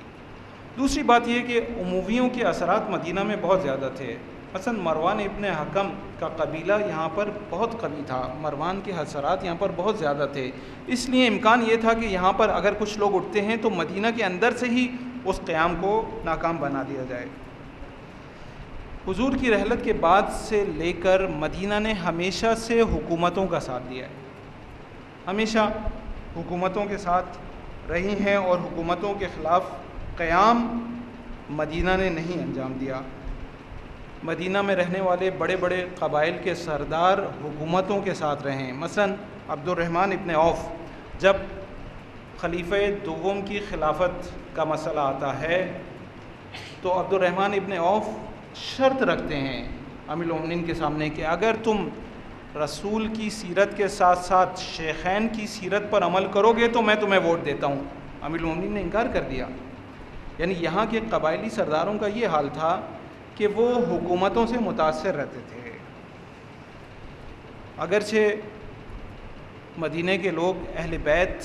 دوسری بات یہ کہ امویوں کے اثرات مدینہ میں بہت زیادہ تھے. مثلا مروان ابن حکم کا قبیلہ یہاں پر بہت قوی تھا، مروان کے اثرات یہاں پر بہت زیادہ تھے. اس لیے امکان یہ تھا کہ یہاں پر اگر کچھ لوگ اٹھتے ہیں تو مدینہ کے اندر سے ہی اس قیام کو ناکام بنا دیا جائے. حضور کی رحلت کے بعد سے لے کر مدینہ نے ہمیشہ سے حکومتوں کا ساتھ دیا ہے، ہمیشہ حکومتوں کے ساتھ رہی ہیں اور حکومتوں کے خلاف قیام مدینہ نے نہیں انجام دیا. مدینہ میں رہنے والے بڑے بڑے قبائل کے سردار حکومتوں کے ساتھ رہے ہیں. مثلا عبد الرحمن ابن عوف، جب خلیفہ دوم کی خلافت کا مسئلہ آتا ہے تو عبد الرحمن ابن عوف شرط رکھتے ہیں امیر المومنین کے سامنے کہ اگر تم رسول کی سیرت کے ساتھ ساتھ شیخین کی سیرت پر عمل کرو گے تو میں تمہیں ووٹ دیتا ہوں. امیر المومنین نے انکار کر دیا. یعنی یہاں کے قبائلی سرداروں کا یہ حال تھا کہ وہ حکومتوں سے متاثر رہتے تھے. اگرچہ مدینہ کے لوگ اہل بیت،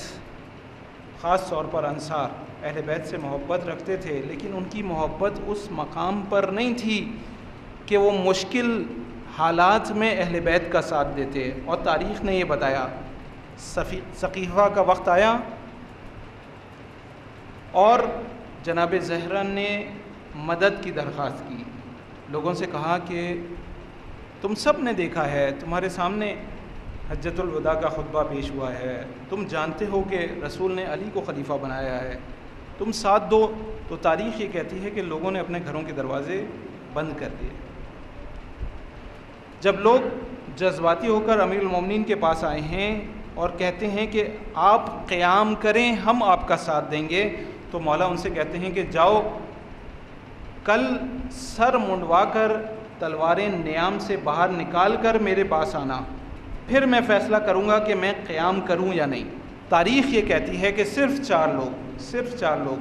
خاص طور پر انصار اہل بیت سے محبت رکھتے تھے، لیکن ان کی محبت اس مقام پر نہیں تھی کہ وہ مشکل حالات میں اہل بیت کا ساتھ دیتے. اور تاریخ نے یہ بتایا، سقیفہ کا وقت آیا اور جناب زہرا نے مدد کی درخواست کی. لوگوں سے کہا کہ تم سب نے دیکھا ہے، تمہارے سامنے حجۃ الوداع کا خطبہ پیش ہوا ہے، تم جانتے ہو کہ رسول نے علی کو خلیفہ بنایا ہے، تم ساتھ دو. تو تاریخ یہ کہتی ہے کہ لوگوں نے اپنے گھروں کے دروازے بند کر دیے. جب لوگ جذباتی ہو کر امیر المومنین کے پاس آئے ہیں اور کہتے ہیں کہ آپ قیام کریں، ہم آپ کا ساتھ دیں گے، تو مولا ان سے کہتے ہیں کہ جاؤ کل سر منڈوا کر تلواریں نیام سے باہر نکال کر میرے پاس آنا، پھر میں فیصلہ کروں گا کہ میں قیام کروں یا نہیں. تاریخ یہ کہتی ہے کہ صرف چار لوگ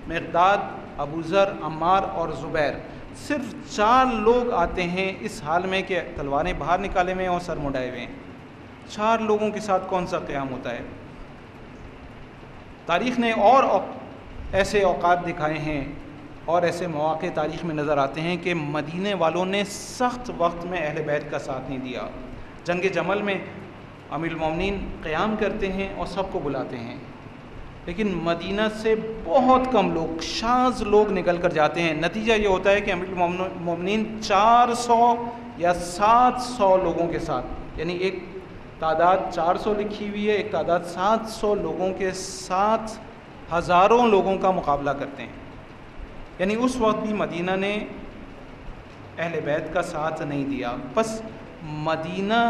مقداد، ابو ذر، عمار اور زبیر، صرف 4 لوگ آتے ہیں اس حال میں کہ تلواریں باہر نکالے ہوئے ہیں اور سر منڈائے ہوئے ہیں. 4 لوگوں کے ساتھ کون سا قیام ہوتا ہے؟ تاریخ نے اور ایسے اوقات دکھائے ہیں اور ایسے مواقع تاریخ میں نظر آتے ہیں کہ مدینے والوں نے سخت وقت میں اہل بیت کا ساتھ نہیں دیا. جنگ جمل میں امیر المومنین قیام کرتے ہیں اور سب کو بلاتے ہیں، لیکن مدینہ سے بہت کم لوگ، شاذ لوگ نکل کر جاتے ہیں. نتیجہ یہ ہوتا ہے کہ امیر المومنین 400 یا 700 لوگوں کے ساتھ، یعنی ایک تعداد 400 لکھی ہوئی ہے، ایک تعداد 700 لوگوں کے ساتھ ہزاروں لوگوں کا مقابلہ کرتے ہیں. یعنی اس وقت بھی مدینہ نے اہل بیت کا ساتھ نہیں دیا. بس مدینہ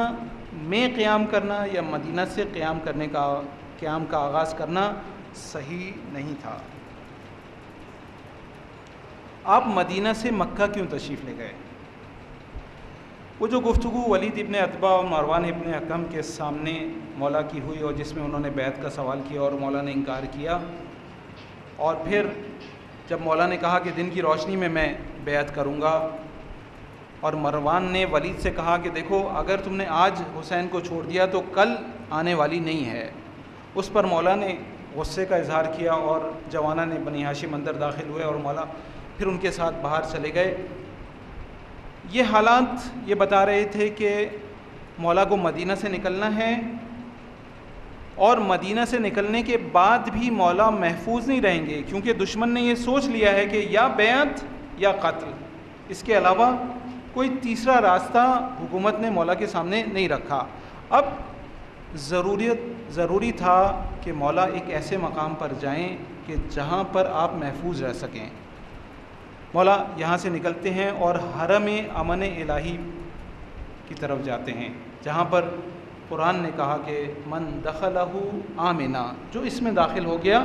میں قیام کرنا یا مدینہ سے قیام کا آغاز کرنا صحیح نہیں تھا. آپ مدینہ سے مکہ کیوں تشریف لے گئے؟ وہ جو گفتگو ولید ابن عتبہ اور مروان ابن حکم کے سامنے مولا کی ہوئی اور جس میں انہوں نے بیعت کا سوال کیا اور مولا نے انکار کیا، اور پھر جب مولا نے کہا کہ دن کی روشنی میں بیعت کروں گا، اور مروان نے ولید سے کہا کہ دیکھو اگر تم نے آج حسین کو چھوڑ دیا تو کل آنے والی نہیں ہے. اس پر مولا نے غصے کا اظہار کیا اور جوانہ نے بنی ہاشم اندر داخل ہوئے اور مولا پھر ان کے ساتھ باہر چلے گئے. یہ حالات یہ بتا رہے تھے کہ مولا کو مدینہ سے نکلنا ہے، اور مدینہ سے نکلنے کے بعد بھی مولا محفوظ نہیں رہیں گے، کیونکہ دشمن نے یہ سوچ لیا ہے کہ یا بیعت یا قتل، اس کے علاوہ کوئی تیسرا راستہ حکومت نے مولا کے سامنے نہیں رکھا. اب ضروری تھا کہ مولا ایک ایسے مقام پر جائیں کہ جہاں پر آپ محفوظ رہ سکیں. مولا یہاں سے نکلتے ہیں اور حرم امن الہی کی طرف جاتے ہیں، جہاں پر قرآن نے کہا کہ من دخلہ آمنا، جو اس میں داخل ہو گیا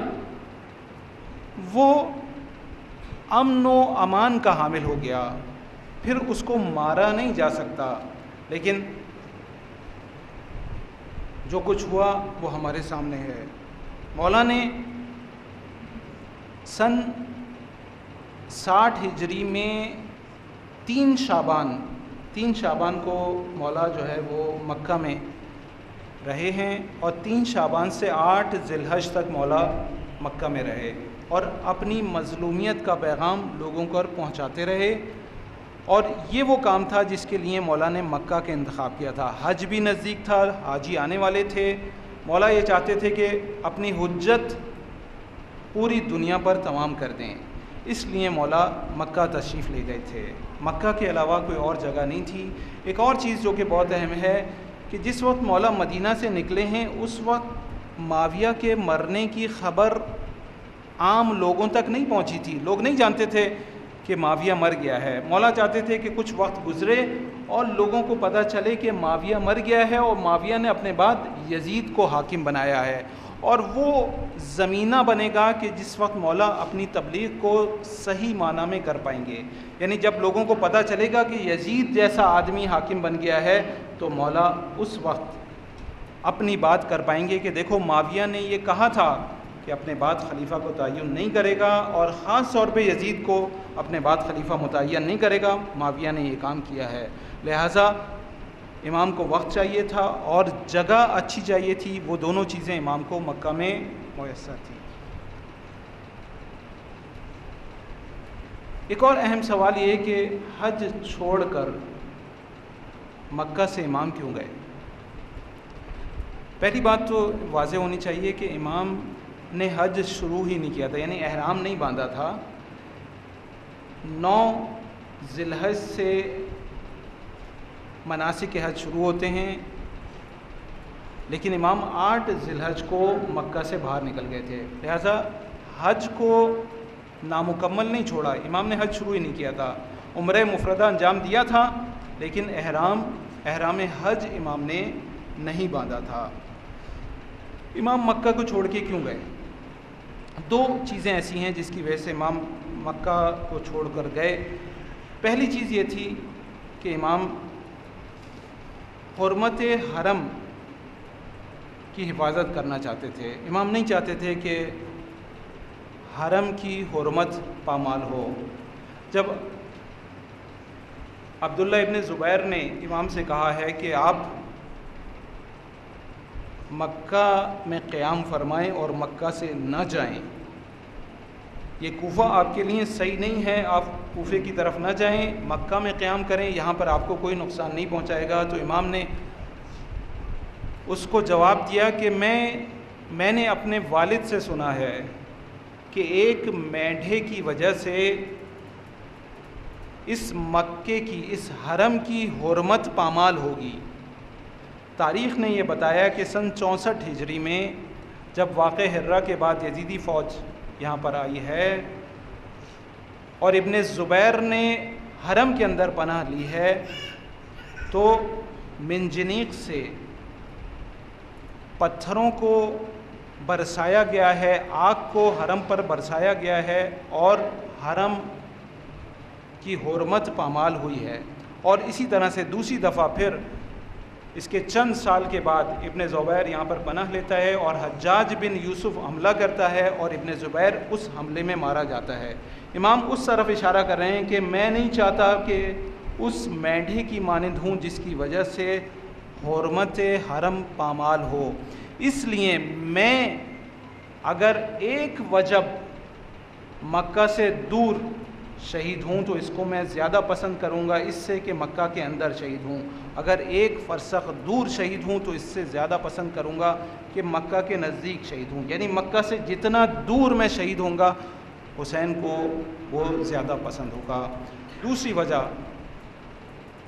وہ امن و امان کا حامل ہو گیا، پھر اس کو مارا نہیں جا سکتا، لیکن جو کچھ ہوا وہ ہمارے سامنے ہے۔ مولا نے سن 60 ہجری میں 3 شعبان کو مولا جو ہے وہ مکہ میں رہے ہیں، اور 3 شعبان سے 8 ذی الحج تک مولا مکہ میں رہے اور اپنی مظلومیت کا پیغام لوگوں کو پہنچاتے رہے۔ اور یہ وہ کام تھا جس کے لیے مولا نے مکہ کا انتخاب کیا تھا۔ حج بھی نزدیک تھا، حاجی آنے والے تھے، مولا یہ چاہتے تھے کہ اپنی حجت پوری دنیا پر تمام کر دیں، اس لیے مولا مکہ تشریف لے گئے تھے۔ مکہ کے علاوہ کوئی اور جگہ نہیں تھی۔ ایک اور چیز جو کہ بہت اہم ہے کہ جس وقت مولا مدینہ سے نکلے ہیں اس وقت معاویہ کے مرنے کی خبر عام لوگوں تک نہیں پہنچی تھی، لوگ نہیں جانتے تھے کہ معاویہ مر گیا ہے۔ مولا چاہتے تھے کہ کچھ وقت گزرے اور لوگوں کو پتہ چلے کہ معاویہ مر گیا ہے، اور معاویہ نے اپنے بعد یزید کو حاکم بنایا ہے، اور وہ زمینہ بنے گا کہ جس وقت مولا اپنی تبلیغ کو صحیح معنی میں کر پائیں گے۔ یعنی جب لوگوں کو پتہ چلے گا کہ یزید جیسا آدمی حاکم بن گیا ہے تو مولا اس وقت اپنی بات کر پائیں گے کہ دیکھو معاویہ نے یہ کہا تھا کہ اپنے بعد خلیفہ کو تعین نہیں کرے گا، اور خاص طور پہ یزید کو اپنے بعد خلیفہ متعین نہیں کرے گا، معاویہ نے یہ کام کیا ہے۔ لہٰذا امام کو وقت چاہیے تھا اور جگہ اچھی چاہیے تھی، وہ دونوں چیزیں امام کو مکہ میں میسر تھی۔ ایک اور اہم سوال یہ کہ حج چھوڑ کر مکہ سے امام کیوں گئے؟ پہلی بات تو واضح ہونی چاہیے کہ امام نے حج شروع ہی نہیں کیا تھا، یعنی احرام نہیں باندھا تھا۔ 9 ذی الحج سے مناسک حج شروع ہوتے ہیں، لیکن امام 8 ذی الحج کو مکہ سے باہر نکل گئے تھے، لہذا حج کو نامکمل نہیں چھوڑا، امام نے حج شروع ہی نہیں کیا تھا۔ عمرہ مفردہ انجام دیا تھا، لیکن احرام حج امام نے نہیں باندھا تھا۔ امام مکہ کو چھوڑ کے کیوں گئے؟ 2 چیزیں ایسی ہیں جس کی وجہ سے امام مکہ کو چھوڑ کر گئے۔ پہلی چیز یہ تھی کہ امام حرمت حرم کی حفاظت کرنا چاہتے تھے۔ امام نہیں چاہتے تھے کہ حرم کی حرمت پامال ہو۔ جب عبداللہ ابن زبیر نے امام سے کہا ہے کہ آپ مکہ میں قیام فرمائیں اور مکہ سے نہ جائیں، یہ کوفہ آپ کے لیے صحیح نہیں ہے، آپ کوفے کی طرف نہ جائیں، مکہ میں قیام کریں، یہاں پر آپ کو کوئی نقصان نہیں پہنچائے گا، تو امام نے اس کو جواب دیا کہ میں نے اپنے والد سے سنا ہے کہ ایک مینڈھے کی وجہ سے اس مکے کی، اس حرم کی حرمت پامال ہوگی۔ تاریخ نے یہ بتایا کہ سن 64 ہجری میں جب واقع ہرہ کے بعد یزیدی فوج یہاں پر آئی ہے اور ابن زبیر نے حرم کے اندر پناہ لی ہے، تو منجنیق سے پتھروں کو برسایا گیا ہے، آگ کو حرم پر برسایا گیا ہے، اور حرم کی حرمت پامال ہوئی ہے۔ اور اسی طرح سے دوسری دفعہ پھر اس کے چند سال کے بعد ابن زبیر یہاں پر پناہ لیتا ہے اور حجاج بن یوسف حملہ کرتا ہے اور ابن زبیر اس حملے میں مارا جاتا ہے۔ امام اس طرف اشارہ کر رہے ہیں کہ میں نہیں چاہتا کہ اس مینڈھے کی مانند ہوں جس کی وجہ سے حرمت حرم پامال ہو، اس لیے میں اگر ایک وجب مکہ سے دور شہید ہوں تو اس کو میں زیادہ پسند کروں گا اس سے کہ مکہ کے اندر شہید ہوں، اگر ایک فرسخ دور شہید ہوں تو اس سے زیادہ پسند کروں گا کہ مکہ کے نزدیک شہید ہوں، یعنی مکہ سے جتنا دور میں شہید ہوں گا حسین کو وہ زیادہ پسند ہوگا۔ دوسری وجہ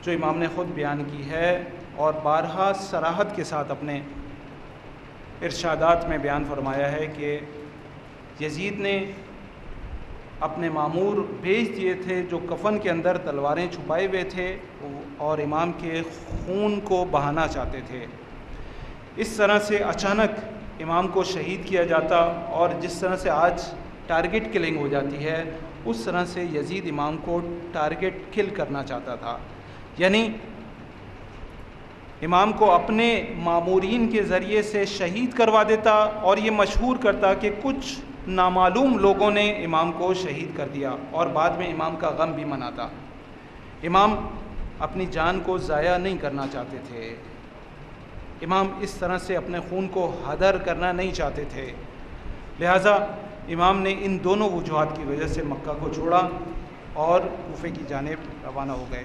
جو امام نے خود بیان کی ہے اور بارہا صراحت کے ساتھ اپنے ارشادات میں بیان فرمایا ہے کہ یزید نے اپنے مامور بھیج دیے تھے جو کفن کے اندر تلواریں چھپائے ہوئے تھے اور امام کے خون کو بہانا چاہتے تھے۔ اس طرح سے اچانک امام کو شہید کیا جاتا، اور جس طرح سے آج ٹارگٹ کلنگ ہو جاتی ہے، اس طرح سے یزید امام کو ٹارگٹ کل کرنا چاہتا تھا، یعنی امام کو اپنے مامورین کے ذریعے سے شہید کروا دیتا اور یہ مشہور کرتا کہ کچھ نامعلوم لوگوں نے امام کو شہید کر دیا، اور بعد میں امام کا غم بھی مناتا۔ امام اپنی جان کو ضائع نہیں کرنا چاہتے تھے، امام اس طرح سے اپنے خون کو ہدر کرنا نہیں چاہتے تھے، لہٰذا امام نے ان دونوں وجوہات کی وجہ سے مکہ کو چھوڑا اور کوفے کی جانب روانہ ہو گئے۔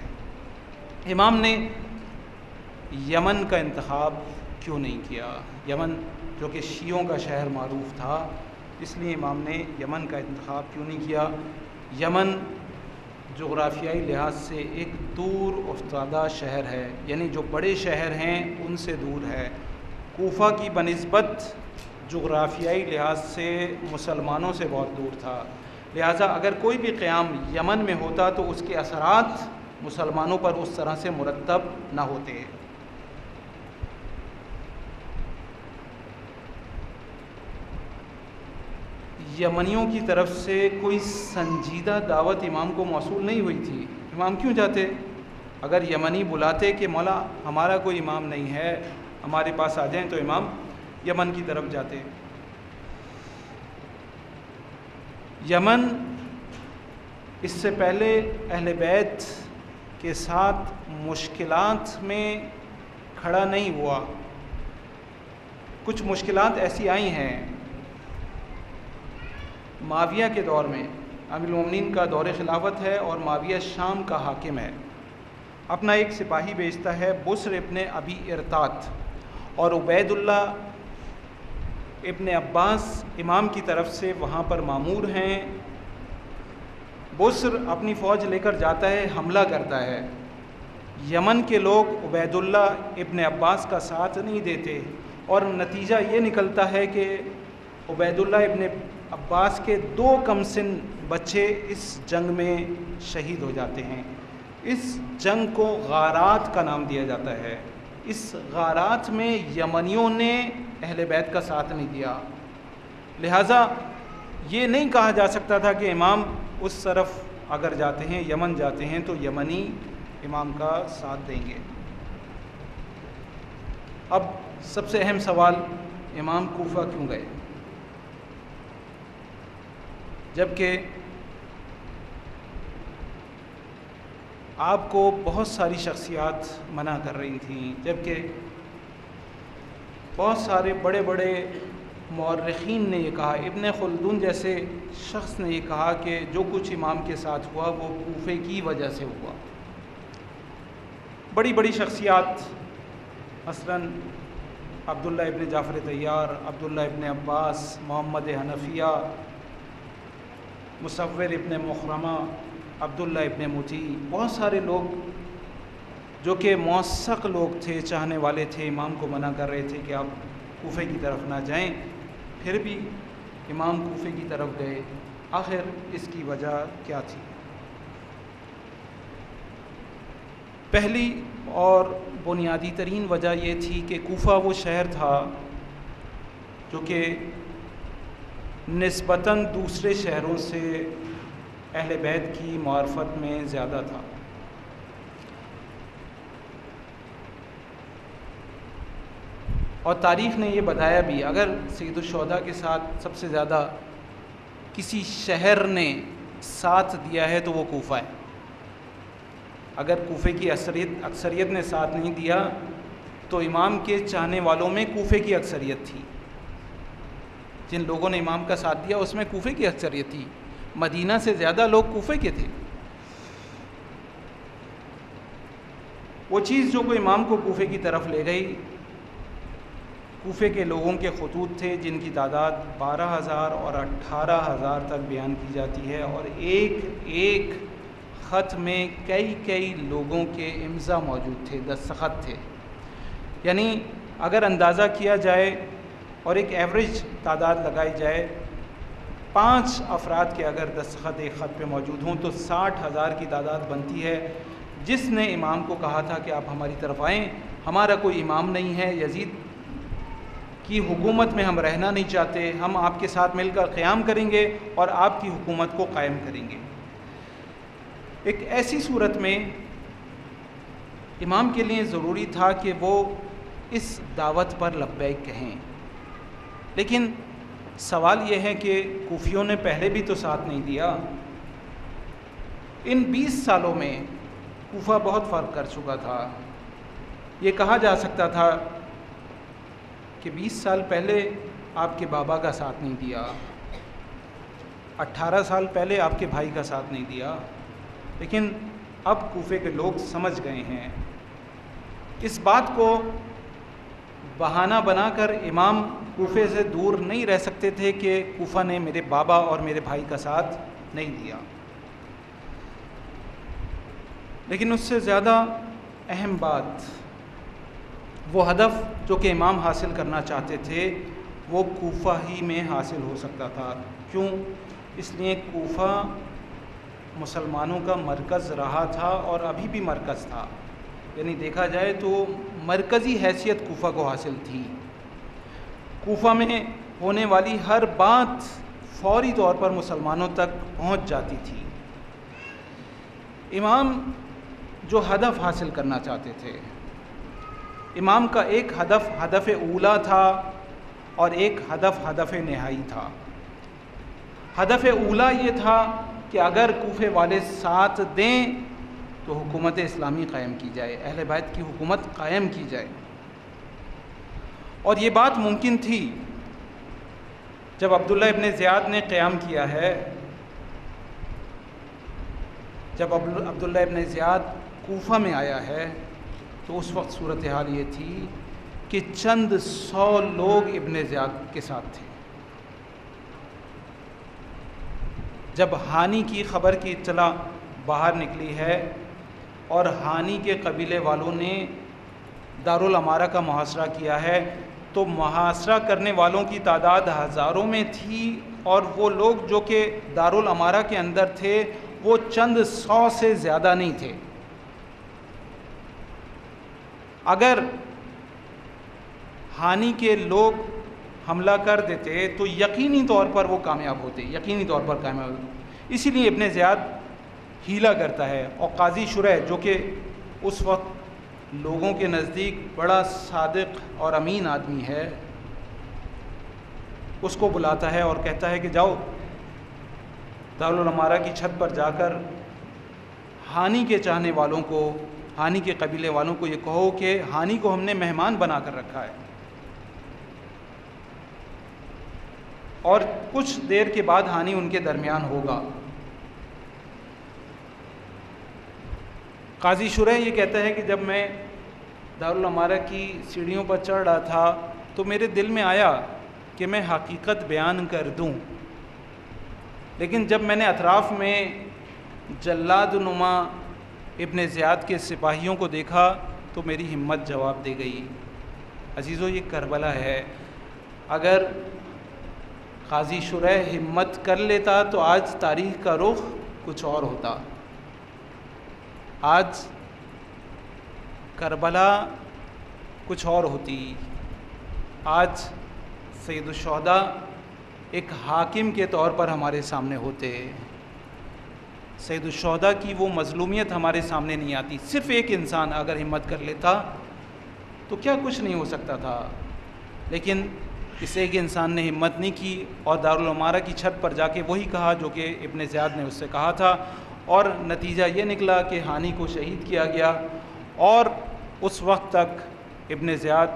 امام نے یمن کا انتخاب کیوں نہیں کیا؟ یمن جو کہ شیعوں کا شہر معروف تھا، اس لیے امام نے یمن کا انتخاب کیوں نہیں کیا؟ یمن جغرافیائی لحاظ سے ایک دور افتادہ شہر ہے، یعنی جو بڑے شہر ہیں ان سے دور ہے۔ کوفہ کی بنسبت جغرافیائی لحاظ سے مسلمانوں سے بہت دور تھا، لہٰذا اگر کوئی بھی قیام یمن میں ہوتا تو اس کے اثرات مسلمانوں پر اس طرح سے مرتب نہ ہوتے۔ یمنیوں کی طرف سے کوئی سنجیدہ دعوت امام کو موصول نہیں ہوئی تھی، امام کیوں جاتے؟ اگر یمنی بلاتے کہ مولا ہمارا کوئی امام نہیں ہے، ہمارے پاس آ جائیں، تو امام یمن کی طرف جاتے۔ یمن اس سے پہلے اہل بیت کے ساتھ مشکلات میں کھڑا نہیں ہوا، کچھ مشکلات ایسی آئی ہیں۔ معاویہ کے دور میں امیر المومنین کا دور خلافت ہے اور معاویہ شام کا حاکم ہے، اپنا ایک سپاہی بھیجتا ہے بسر ابن ابی ارطات، اور عبید اللہ ابن عباس امام کی طرف سے وہاں پر مامور ہیں۔ بسر اپنی فوج لے کر جاتا ہے، حملہ کرتا ہے، یمن کے لوگ عبید اللہ ابن عباس کا ساتھ نہیں دیتے، اور نتیجہ یہ نکلتا ہے کہ عبید اللہ ابن عباس کے 2 کم سن بچے اس جنگ میں شہید ہو جاتے ہیں۔ اس جنگ کو غارات کا نام دیا جاتا ہے۔ اس غارات میں یمنیوں نے اہل بیت کا ساتھ نہیں دیا، لہٰذا یہ نہیں کہا جا سکتا تھا کہ امام اس طرف اگر جاتے ہیں، یمن جاتے ہیں، تو یمنی امام کا ساتھ دیں گے۔ اب سب سے اہم سوال، امام کوفہ کیوں گئے؟ جبکہ آپ کو بہت ساری شخصیات منع کر رہی تھیں، جبکہ بہت سارے بڑے بڑے مورخین نے یہ کہا، ابن خلدون جیسے شخص نے یہ کہا کہ جو کچھ امام کے ساتھ ہوا وہ کوفے کی وجہ سے ہوا۔ بڑی بڑی شخصیات، مثلاً عبداللہ ابن جعفر طیار، عبداللہ ابن عباس، محمد حنفیہ، مصور ابن مخرمہ، عبداللہ ابن مطیع، بہت سارے لوگ جو کہ موثق لوگ تھے، چاہنے والے تھے، امام کو منع کر رہے تھے کہ آپ کوفے کی طرف نہ جائیں، پھر بھی امام کوفے کی طرف گئے۔ آخر اس کی وجہ کیا تھی؟ پہلی اور بنیادی ترین وجہ یہ تھی کہ کوفہ وہ شہر تھا جو کہ نسبتاً دوسرے شہروں سے اہل بیت کی معرفت میں زیادہ تھا۔ اور تاریخ نے یہ بتایا بھی، اگر سید الشہداء کے ساتھ سب سے زیادہ کسی شہر نے ساتھ دیا ہے تو وہ کوفہ ہے۔ اگر کوفے کی اکثریت نے ساتھ نہیں دیا تو امام کے چاہنے والوں میں کوفے کی اکثریت تھی، جن لوگوں نے امام کا ساتھ دیا اس میں کوفے کی اکثریت تھی، مدینہ سے زیادہ لوگ کوفے کے تھے۔ وہ چیز جو کوئی امام کو کوفے کی طرف لے گئی، کوفے کے لوگوں کے خطوط تھے جن کی تعداد 12,000 اور 18,000 تک بیان کی جاتی ہے، اور ایک ایک خط میں کئی لوگوں کے امضا موجود تھے، دستخط تھے۔ یعنی اگر اندازہ کیا جائے اور ایک ایوریج تعداد لگائی جائے، 5 افراد کے اگر دستخط ایک خط پہ موجود ہوں تو 60,000 کی تعداد بنتی ہے، جس نے امام کو کہا تھا کہ آپ ہماری طرف آئیں، ہمارا کوئی امام نہیں ہے، یزید کی حکومت میں ہم رہنا نہیں چاہتے، ہم آپ کے ساتھ مل کر قیام کریں گے اور آپ کی حکومت کو قائم کریں گے۔ ایک ایسی صورت میں امام کے لیے ضروری تھا کہ وہ اس دعوت پر لبیک کہیں، لیکن سوال یہ ہے کہ کوفیوں نے پہلے بھی تو ساتھ نہیں دیا۔ ان 20 سالوں میں کوفہ بہت فرق کر چکا تھا۔ یہ کہا جا سکتا تھا کہ 20 سال پہلے آپ کے بابا کا ساتھ نہیں دیا، 18 سال پہلے آپ کے بھائی کا ساتھ نہیں دیا، لیکن اب کوفے کے لوگ سمجھ گئے ہیں۔ اس بات کو بہانہ بنا کر امام کوفے سے دور نہیں رہ سکتے تھے کہ کوفہ نے میرے بابا اور میرے بھائی کا ساتھ نہیں دیا۔ لیکن اس سے زیادہ اہم بات، وہ ہدف جو کہ امام حاصل کرنا چاہتے تھے وہ کوفہ ہی میں حاصل ہو سکتا تھا۔ کیوں؟ اس لیے کوفہ مسلمانوں کا مرکز رہا تھا اور ابھی بھی مرکز تھا، یعنی دیکھا جائے تو مرکزی حیثیت کوفہ کو حاصل تھی۔ کوفہ میں ہونے والی ہر بات فوری طور پر مسلمانوں تک پہنچ جاتی تھی۔ امام جو ہدف حاصل کرنا چاہتے تھے، امام کا ایک ہدف ہدف اولا تھا اور ایک ہدف نہائی تھا۔ ہدف اولا یہ تھا کہ اگر کوفے والے ساتھ دیں تو حکومت اسلامی قائم کی جائے، اہل بیت کی حکومت قائم کی جائے۔ اور یہ بات ممکن تھی جب عبداللہ ابن زیاد نے قیام کیا ہے۔ جب عبداللہ ابن زیاد کوفہ میں آیا ہے تو اس وقت صورتحال یہ تھی کہ چند 100 لوگ ابن زیاد کے ساتھ تھے۔ جب ہانی کی خبر کی اطلاع باہر نکلی ہے اور ہانی کے قبیلے والوں نے دارالامارہ کا محاصرہ کیا ہے تو محاصرہ کرنے والوں کی تعداد ہزاروں میں تھی، اور وہ لوگ جو کہ دارالامارہ کے اندر تھے وہ چند 100 سے زیادہ نہیں تھے۔ اگر ہانی کے لوگ حملہ کر دیتے تو یقینی طور پر وہ کامیاب ہوتے، یقینی طور پر کامیاب ہوتے۔ اسی لیے ابن زیاد ہیلا کرتا ہے، اور قاضی شرح جو کہ اس وقت لوگوں کے نزدیک بڑا صادق اور امین آدمی ہے، اس کو بلاتا ہے اور کہتا ہے کہ جاؤ دارالامارہ کی چھت پر جا کر ہانی کے چاہنے والوں کو، ہانی کے قبیلے والوں کو یہ کہو کہ ہانی کو ہم نے مہمان بنا کر رکھا ہے، اور کچھ دیر کے بعد ہانی ان کے درمیان ہوگا۔ قاضی شرح یہ کہتا ہے کہ جب میں دارالامارہ کی سیڑھیوں پر چڑھ رہا تھا تو میرے دل میں آیا کہ میں حقیقت بیان کر دوں، لیکن جب میں نے اطراف میں جلاد نما ابن زیاد کے سپاہیوں کو دیکھا تو میری ہمت جواب دے گئی۔ عزیزو، یہ کربلا ہے۔ اگر قاضی شرح ہمت کر لیتا تو آج تاریخ کا رخ کچھ اور ہوتا۔ آج کربلا کچھ اور ہوتی۔ آج سید الشہداء ایک حاکم کے طور پر ہمارے سامنے ہوتے۔ سید الشہداء کی وہ مظلومیت ہمارے سامنے نہیں آتی۔ صرف ایک انسان اگر ہمت کر لیتا تو کیا کچھ نہیں ہو سکتا تھا، لیکن اس ایک انسان نے ہمت نہیں کی اور دارالامارہ کی چھت پر جا کے وہی کہا جو کہ ابن زیاد نے اس سے کہا تھا، اور نتیجہ یہ نکلا کہ ہانی کو شہید کیا گیا۔ اور اس وقت تک ابن زیاد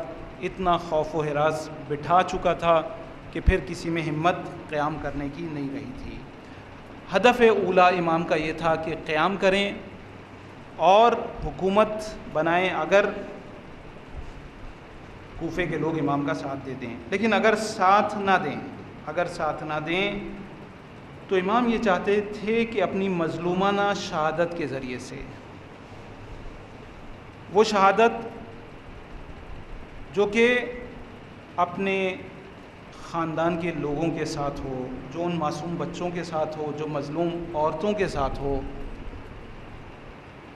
اتنا خوف و ہراس بٹھا چکا تھا کہ پھر کسی میں ہمت قیام کرنے کی نہیں رہی تھی۔ ہدف اولا امام کا یہ تھا کہ قیام کریں اور حکومت بنائیں اگر کوفے کے لوگ امام کا ساتھ دے دیں، لیکن اگر ساتھ نہ دیں تو امام یہ چاہتے تھے کہ اپنی مظلومانہ شہادت کے ذریعے سے، وہ شہادت جو کہ اپنے خاندان کے لوگوں کے ساتھ ہو، جو ان معصوم بچوں کے ساتھ ہو، جو مظلوم عورتوں کے ساتھ ہو،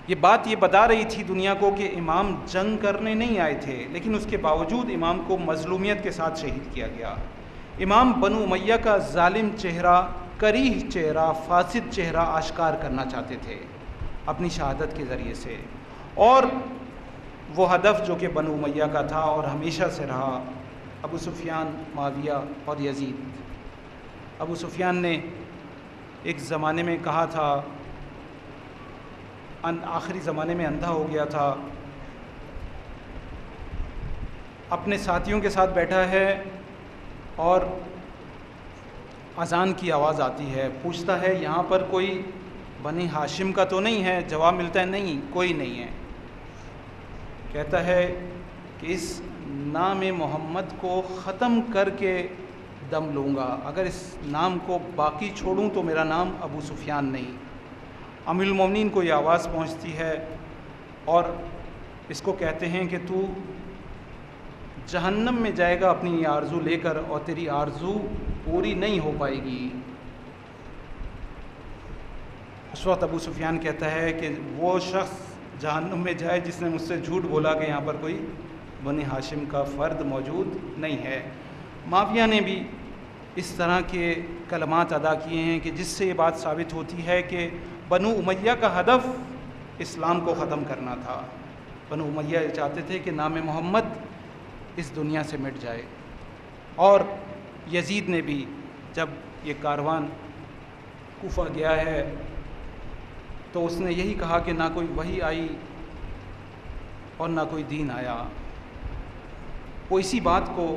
یہ بات یہ بتا رہی تھی دنیا کو کہ امام جنگ کرنے نہیں آئے تھے، لیکن اس کے باوجود امام کو مظلومیت کے ساتھ شہید کیا گیا۔ امام بنو امیہ کا ظالم چہرہ، کریہ چہرہ، فاسد چہرہ آشکار کرنا چاہتے تھے اپنی شہادت کے ذریعے سے، اور وہ ہدف جو کہ بنو امیہ کا تھا اور ہمیشہ سے رہا، ابو سفیان، معاویہ اور یزید۔ ابو سفیان نے ایک زمانے میں کہا تھا، آخری زمانے میں اندھا ہو گیا تھا، اپنے ساتھیوں کے ساتھ بیٹھا ہے اور اذان کی آواز آتی ہے، پوچھتا ہے یہاں پر کوئی بنی ہاشم کا تو نہیں ہے؟ جواب ملتا ہے نہیں، کوئی نہیں ہے۔ کہتا ہے کہ اس نام محمد کو ختم کر کے دم لوں گا، اگر اس نام کو باقی چھوڑوں تو میرا نام ابو سفیان نہیں۔ امیر المومنین کو یہ آواز پہنچتی ہے اور اس کو کہتے ہیں کہ تو جہنم میں جائے گا اپنی یہ آرزو لے کر، اور تیری آرزو پوری نہیں ہو پائے گی۔ اس وقت ابو سفیان کہتا ہے کہ وہ شخص جہنم میں جائے جس نے مجھ سے جھوٹ بولا کہ یہاں پر کوئی بنی ہاشم کا فرد موجود نہیں ہے۔ معاویہ نے بھی اس طرح کے کلمات ادا کیے ہیں کہ جس سے یہ بات ثابت ہوتی ہے کہ بنو امیہ کا ہدف اسلام کو ختم کرنا تھا۔ بنو امیہ چاہتے تھے کہ نام محمد اس دنیا سے مٹ جائے، اور یزید نے بھی جب یہ کاروان کوفہ گیا ہے تو اس نے یہی کہا کہ نہ کوئی وحی آئی اور نہ کوئی دین آیا۔ وہ اسی بات کو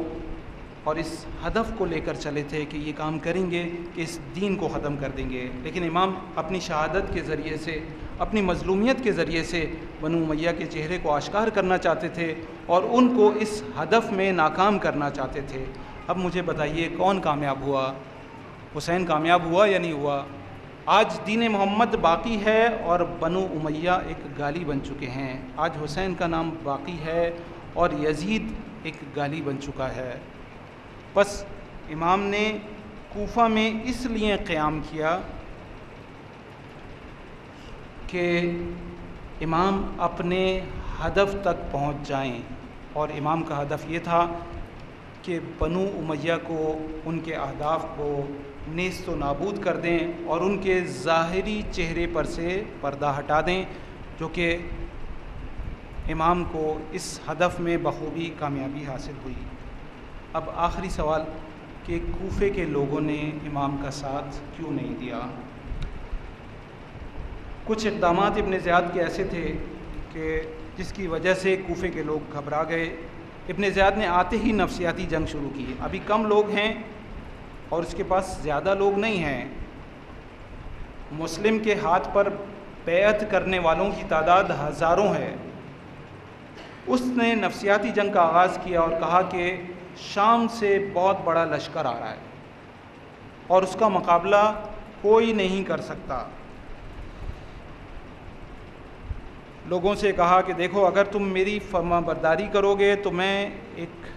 اور اس ہدف کو لے کر چلے تھے کہ یہ کام کریں گے کہ اس دین کو ختم کر دیں گے، لیکن امام اپنی شہادت کے ذریعے سے، اپنی مظلومیت کے ذریعے سے بنو امیہ کے چہرے کو آشکار کرنا چاہتے تھے اور ان کو اس ہدف میں ناکام کرنا چاہتے تھے۔ اب مجھے بتائیے کون کامیاب ہوا؟ حسین کامیاب ہوا یا نہیں ہوا؟ آج دین محمد باقی ہے اور بنو امیہ ایک گالی بن چکے ہیں۔ آج حسین کا نام باقی ہے اور یزید ایک گالی بن چکا ہے۔ بس امام نے کوفہ میں اس لیے قیام کیا کہ امام اپنے ہدف تک پہنچ جائیں، اور امام کا ہدف یہ تھا کہ بنو امیہ کو، ان کے اہداف کو نیست و نابود کر دیں اور ان کے ظاہری چہرے پر سے پردہ ہٹا دیں، جو کہ امام کو اس ہدف میں بخوبی کامیابی حاصل ہوئی۔ اب آخری سوال کہ کوفے کے لوگوں نے امام کا ساتھ کیوں نہیں دیا؟ کچھ اقدامات ابن زیاد کے ایسے تھے کہ جس کی وجہ سے کوفے کے لوگ گھبرا گئے۔ ابن زیاد نے آتے ہی نفسیاتی جنگ شروع کی۔ ابھی کم لوگ ہیں اور اس کے پاس زیادہ لوگ نہیں ہیں۔ مسلم کے ہاتھ پر بیعت کرنے والوں کی تعداد ہزاروں ہے۔ اس نے نفسیاتی جنگ کا آغاز کیا اور کہا کہ شام سے بہت بڑا لشکر آ رہا ہے اور اس کا مقابلہ کوئی نہیں کر سکتا۔ لوگوں سے کہا کہ دیکھو، اگر تم میری فرما برداری کرو گے تو میں ایک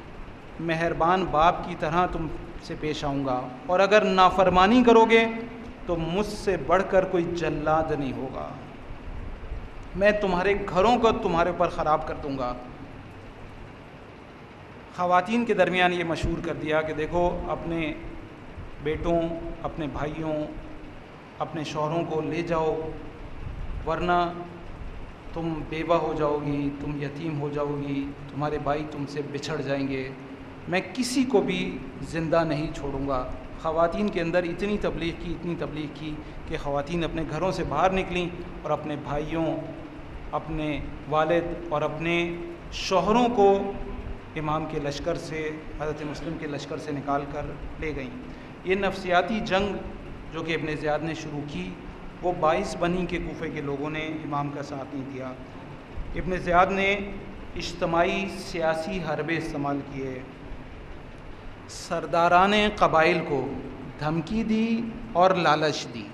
مہربان باپ کی طرح تم سے پیش آؤں گا، اور اگر نافرمانی کرو گے تو مجھ سے بڑھ کر کوئی جلاد نہیں ہوگا، میں تمہارے گھروں کو تمہارے اوپر خراب کر دوں گا۔ خواتین کے درمیان یہ مشہور کر دیا کہ دیکھو، اپنے بیٹوں، اپنے بھائیوں، اپنے شوہروں کو لے جاؤ، ورنہ تم بیوہ ہو جاؤ گی، تم یتیم ہو جاؤ گی، تمہارے بھائی تم سے بچھڑ جائیں گے، میں کسی کو بھی زندہ نہیں چھوڑوں گا۔ خواتین کے اندر اتنی تبلیغ کی کہ خواتین اپنے گھروں سے باہر نکلیں اور اپنے بھائیوں، اپنے والد اور اپنے شوہروں کو امام کے لشکر سے، حضرت مسلم کے لشکر سے نکال کر لے گئیں۔ یہ نفسیاتی جنگ جو کہ ابن زیاد نے شروع کی، وہ باعث بنی کہ کوفے کے لوگوں نے امام کا ساتھ نہیں دیا۔ ابن زیاد نے اجتماعی سیاسی حربے استعمال کیے، سرداران قبائل کو دھمکی دی اور لالچ دی،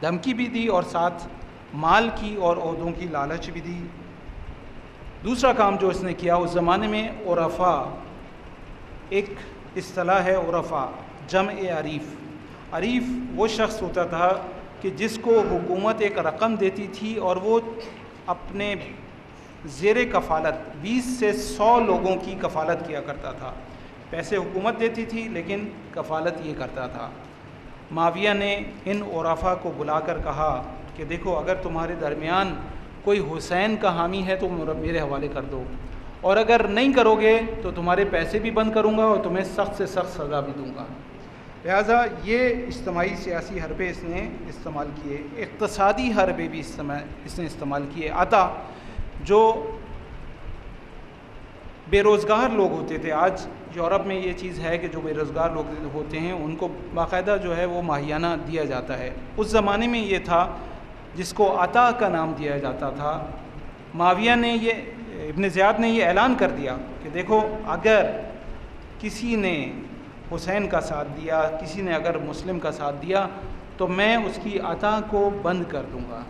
دھمکی بھی دی اور ساتھ مال کی اور عہدوں کی لالچ بھی دی۔ دوسرا کام جو اس نے کیا، اس زمانے میں عرفاء، ایک اصطلاح ہے عرفاء، جمع عریف۔ عریف وہ شخص ہوتا تھا کہ جس کو حکومت ایک رقم دیتی تھی اور وہ اپنے زیر کفالت 20 سے 100 لوگوں کی کفالت کیا کرتا تھا. پیسے حکومت دیتی تھی لیکن کفالت یہ کرتا تھا. معاویہ نے ان عرفا کو بلا کر کہا کہ دیکھو اگر تمہارے درمیان کوئی حسین کا حامی ہے تو میرے حوالے کر دو، اور اگر نہیں کرو گے تو تمہارے پیسے بھی بند کروں گا اور تمہیں سخت سے سخت سزا بھی دوں گا. لہٰذا یہ اجتماعی سیاسی حربے اس نے استعمال کیے. اقتصادی حربے بھی اس نے استعمال کیے. عطا جو بے روزگار لوگ ہوتے تھے، آج یورپ میں یہ چیز ہے کہ جو بے روزگار لوگ ہوتے ہیں ان کو باقاعدہ جو ہے وہ ماہیانہ دیا جاتا ہے. اس زمانے میں یہ تھا جس کو عطا کا نام دیا جاتا تھا. معاویہ نے ابن زیاد نے یہ اعلان کر دیا کہ دیکھو اگر کسی نے حسین کا ساتھ دیا، کسی نے اگر مسلم کا ساتھ دیا تو میں اس کی عطا کو بند کر دوں گا.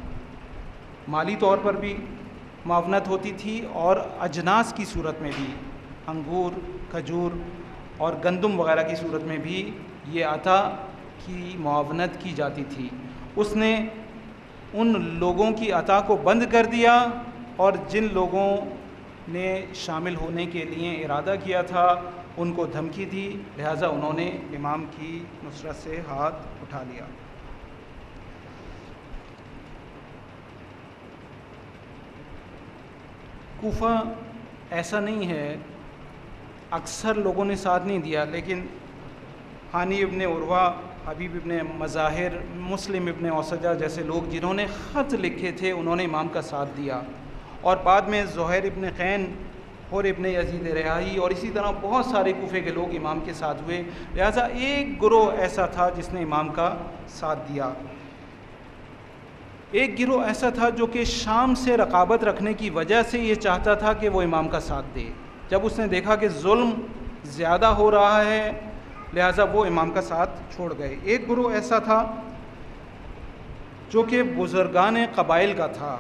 مالی طور پر بھی معاونت ہوتی تھی اور اجناس کی صورت میں بھی، انگور، کھجور اور گندم وغیرہ کی صورت میں بھی یہ عطا کی معاونت کی جاتی تھی. اس نے ان لوگوں کی عطا کو بند کر دیا اور جن لوگوں نے شامل ہونے کے لیے ارادہ کیا تھا ان کو دھمکی دی، لہٰذا انہوں نے امام کی نصرت سے ہاتھ اٹھا لیا. کوفہ ایسا نہیں ہے، اکثر لوگوں نے ساتھ نہیں دیا، لیکن ہانی ابن عروہ، حبیب ابن مظاہر، مسلم ابن اوسجہ جیسے لوگ جنہوں نے خط لکھے تھے انہوں نے امام کا ساتھ دیا. اور بعد میں زہیر ابن قین اور ابن یزید رہائی اور اسی طرح بہت سارے کوفے کے لوگ امام کے ساتھ ہوئے. لہٰذا ایک گروہ ایسا تھا جس نے امام کا ساتھ دیا. ایک گروہ ایسا تھا جو کہ شام سے رقابت رکھنے کی وجہ سے یہ چاہتا تھا کہ وہ امام کا ساتھ دے. جب اس نے دیکھا کہ ظلم زیادہ ہو رہا ہے لہٰذا وہ امام کا ساتھ چھوڑ گئے. ایک گروہ ایسا تھا جو کہ بزرگان قبائل کا تھا،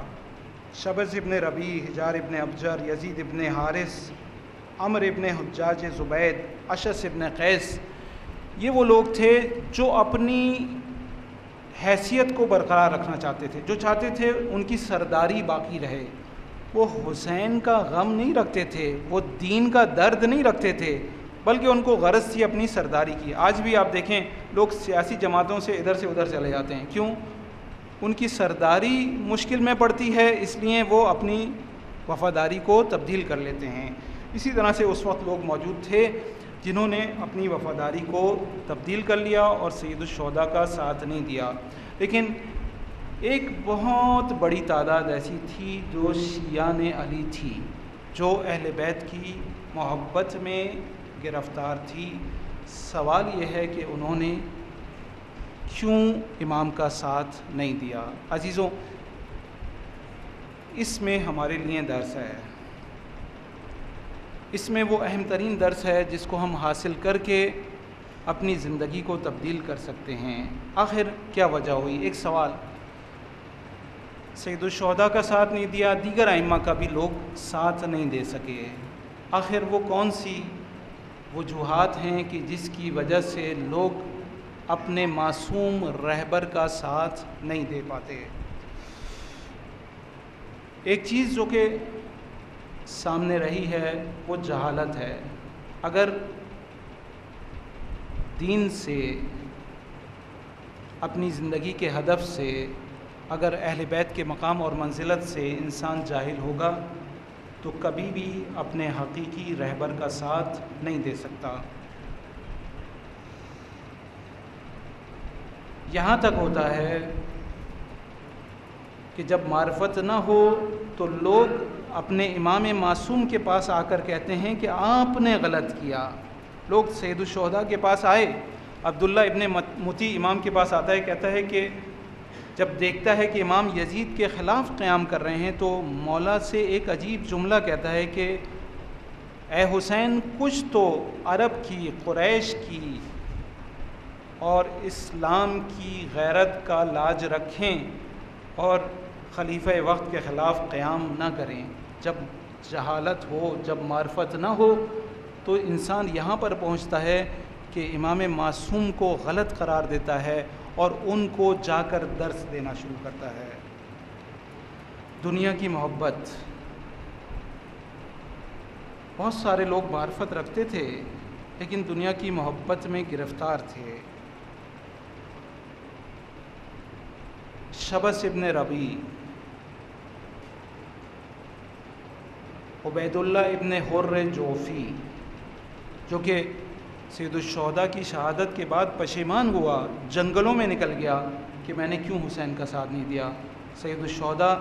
شبز ابن ربیع، حجار ابن ابجر، یزید ابن حارث، عمر ابن حجاج زبید، اشعث ابن قیس. یہ وہ لوگ تھے جو اپنی حیثیت کو برقرار رکھنا چاہتے تھے، جو چاہتے تھے ان کی سرداری باقی رہے. وہ حسین کا غم نہیں رکھتے تھے، وہ دین کا درد نہیں رکھتے تھے، بلکہ ان کو غرض تھی اپنی سرداری کی. آج بھی آپ دیکھیں لوگ سیاسی جماعتوں سے ادھر سے ادھر چلے جاتے ہیں. کیوں؟ ان کی سرداری مشکل میں پڑتی ہے، اس لیے وہ اپنی وفاداری کو تبدیل کر لیتے ہیں. اسی طرح سے اس وقت لوگ موجود تھے جنہوں نے اپنی وفاداری کو تبدیل کر لیا اور سید الشہداء کا ساتھ نہیں دیا. لیکن ایک بہت بڑی تعداد ایسی تھی جو شیعان علی تھی، جو اہل بیت کی محبت میں گرفتار تھی. سوال یہ ہے کہ انہوں نے کیوں امام کا ساتھ نہیں دیا؟ عزیزوں، اس میں ہمارے لیے درس ہے، اس میں وہ اہم ترین درس ہے جس کو ہم حاصل کر کے اپنی زندگی کو تبدیل کر سکتے ہیں. آخر کیا وجہ ہوئی؟ ایک سوال، سید الشہداء کا ساتھ نہیں دیا، دیگر ائمہ کا بھی لوگ ساتھ نہیں دے سکے. آخر وہ کون سی وجوہات ہیں کہ جس کی وجہ سے لوگ اپنے معصوم رہبر کا ساتھ نہیں دے پاتے؟ ایک چیز جو کہ سامنے رہی ہے وہ جہالت ہے. اگر دین سے، اپنی زندگی کے ہدف سے، اگر اہل بیت کے مقام اور منزلت سے انسان جاہل ہوگا تو کبھی بھی اپنے حقیقی رہبر کا ساتھ نہیں دے سکتا. یہاں تک ہوتا ہے کہ جب معرفت نہ ہو تو لوگ اپنے امام معصوم کے پاس آ کر کہتے ہیں کہ آپ نے غلط کیا. لوگ سید الشہداء کے پاس آئے، عبداللہ ابن متی امام کے پاس آتا ہے، کہتا ہے کہ جب دیکھتا ہے کہ امام یزید کے خلاف قیام کر رہے ہیں تو مولا سے ایک عجیب جملہ کہتا ہے کہ اے حسین، کچھ تو عرب کی، قریش کی اور اسلام کی غیرت کا لاج رکھیں اور خلیفہ وقت کے خلاف قیام نہ کریں. جب جہالت ہو، جب معرفت نہ ہو تو انسان یہاں پر پہنچتا ہے کہ امام معصوم کو غلط قرار دیتا ہے اور ان کو جا کر درس دینا شروع کرتا ہے. دنیا کی محبت، بہت سارے لوگ معرفت رکھتے تھے لیکن دنیا کی محبت میں گرفتار تھے۔ شبس ابن ربیع، عبید اللہ ابن حر جوفی، جو کہ سید الشہداء کی شہادت کے بعد پشیمان ہوا، جنگلوں میں نکل گیا کہ میں نے کیوں حسین کا ساتھ نہیں دیا۔ سید الشہداء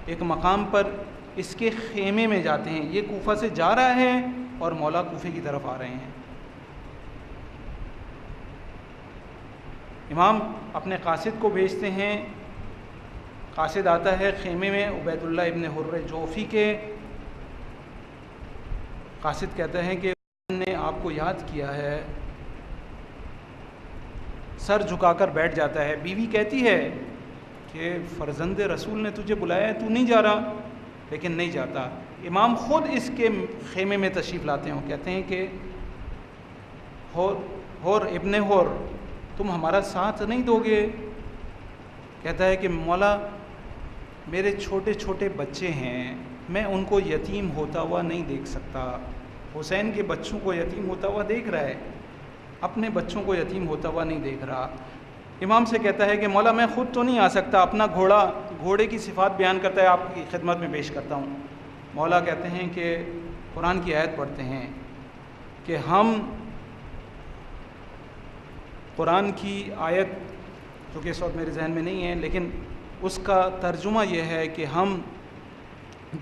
ایک مقام پر اس کے خیمے میں جاتے ہیں، یہ کوفہ سے جا رہا ہے اور مولا کوفے کی طرف آ رہے ہیں۔ امام اپنے قاصد کو بھیجتے ہیں، قاصد آتا ہے خیمے میں عبید اللہ ابن حر جوفی کے۔ قاصد کہتا ہے کہ نے آپ کو یاد کیا ہے، سر جھکا کر بیٹھ جاتا ہے۔ بیوی کہتی ہے کہ فرزند رسول نے تجھے بلایا ہے، تو نہیں جا رہا، لیکن نہیں جاتا۔ امام خود اس کے خیمے میں تشریف لاتے ہیں، کہتے ہیں کہ حر ابن حر، تم ہمارا ساتھ نہیں دو گے؟ کہتا ہے کہ مولا میرے چھوٹے چھوٹے بچے ہیں، میں ان کو یتیم ہوتا ہوا نہیں دیکھ سکتا۔ حسین کے بچوں کو یتیم ہوتا ہوا دیکھ رہا ہے، اپنے بچوں کو یتیم ہوتا ہوا نہیں دیکھ رہا۔ امام سے کہتا ہے کہ مولا میں خود تو نہیں آ سکتا، اپنا گھوڑے کی صفات بیان کرتا ہے، آپ کی خدمت میں پیش کرتا ہوں۔ مولا کہتے ہیں کہ قرآن کی آیت پڑھتے ہیں کہ ہم قرآن کی آیت جو کہ اس وقت میرے ذہن میں نہیں ہے، لیکن اس کا ترجمہ یہ ہے کہ ہم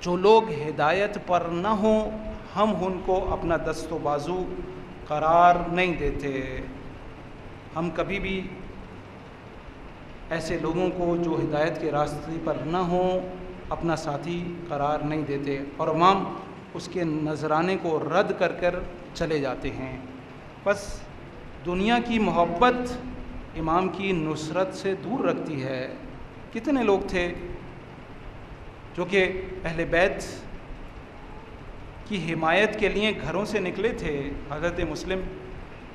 جو لوگ ہدایت پر نہ ہوں ہم ان کو اپنا دست و بازو قرار نہیں دیتے۔ ہم کبھی بھی ایسے لوگوں کو جو ہدایت کے راستے پر نہ ہوں اپنا ساتھی قرار نہیں دیتے، اور امام اس کے نذرانے کو رد کر کر چلے جاتے ہیں۔ بس دنیا کی محبت امام کی نصرت سے دور رکھتی ہے۔ کتنے لوگ تھے جو کہ اہل بیت کی حمایت کے لیے گھروں سے نکلے تھے، حضرت مسلم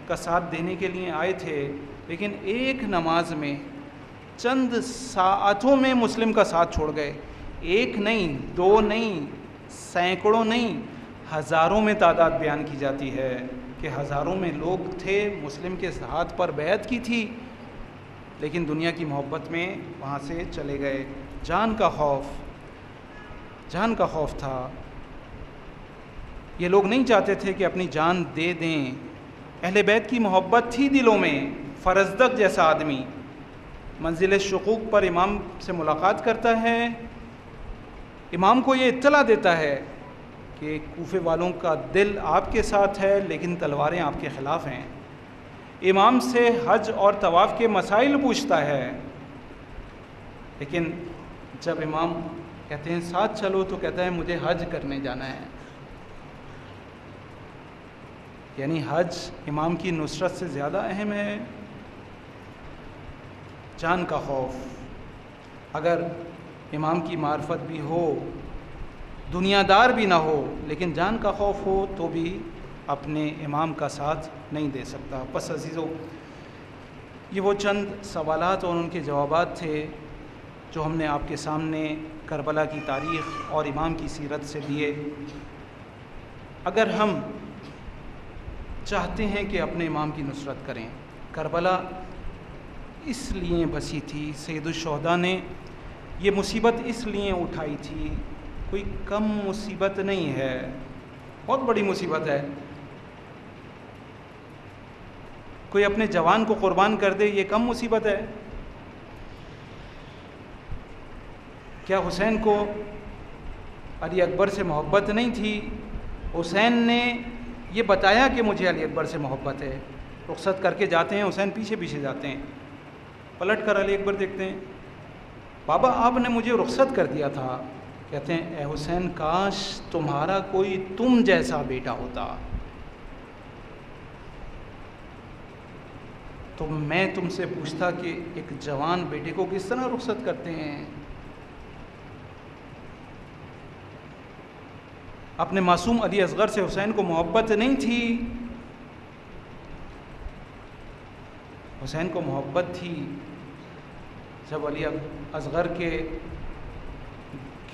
کا ساتھ دینے کے لیے آئے تھے، لیکن ایک نماز میں چند ساعتوں میں مسلم کا ساتھ چھوڑ گئے۔ ایک نہیں، دو نہیں، سینکڑوں نہیں، ہزاروں میں تعداد بیان کی جاتی ہے کہ ہزاروں میں لوگ تھے، مسلم کے ہاتھ پر بیعت کی تھی، لیکن دنیا کی محبت میں وہاں سے چلے گئے۔ جان کا خوف تھا۔ یہ لوگ نہیں چاہتے تھے کہ اپنی جان دے دیں۔ اہل بیت کی محبت تھی دلوں میں۔ فرزدق جیسا آدمی منزل شقوق پر امام سے ملاقات کرتا ہے، امام کو یہ اطلاع دیتا ہے کہ کوفے والوں کا دل آپ کے ساتھ ہے لیکن تلواریں آپ کے خلاف ہیں۔ امام سے حج اور طواف کے مسائل پوچھتا ہے، لیکن جب امام کہتے ہیں ساتھ چلو تو کہتا ہے مجھے حج کرنے جانا ہے۔ یعنی حج امام کی نصرت سے زیادہ اہم ہے۔ جان کا خوف، اگر امام کی معرفت بھی ہو، دنیا دار بھی نہ ہو، لیکن جان کا خوف ہو تو بھی اپنے امام کا ساتھ نہیں دے سکتا۔ بس عزیزو، یہ وہ چند سوالات اور ان کے جوابات تھے جو ہم نے آپ کے سامنے کربلا کی تاریخ اور امام کی سیرت سے دیے۔ اگر ہم چاہتے ہیں کہ اپنے امام کی نصرت کریں، کربلا اس لیے بسی تھی، سید الشہداء نے یہ مصیبت اس لیے اٹھائی تھی، کوئی کم مصیبت نہیں ہے، بہت بڑی مصیبت ہے۔ کوئی اپنے جوان کو قربان کر دے، یہ کم مصیبت ہے؟ کیا حسین کو علی اکبر سے محبت نہیں تھی؟ حسین نے یہ بتایا کہ مجھے علی اکبر سے محبت ہے، رخصت کر کے جاتے ہیں، حسین پیچھے پیچھے جاتے ہیں، پلٹ کر علی اکبر دیکھتے ہیں، بابا آپ نے مجھے رخصت کر دیا تھا۔ کہتے ہیں اے حسین کاش تمہارا کوئی تم جیسا بیٹا ہوتا تو میں تم سے پوچھتا کہ ایک جوان بیٹے کو کس طرح رخصت کرتے ہیں۔ اپنے معصوم علی اصغر سے حسین کو محبت نہیں تھی، حسین کو محبت تھی۔ جب علی اصغر کے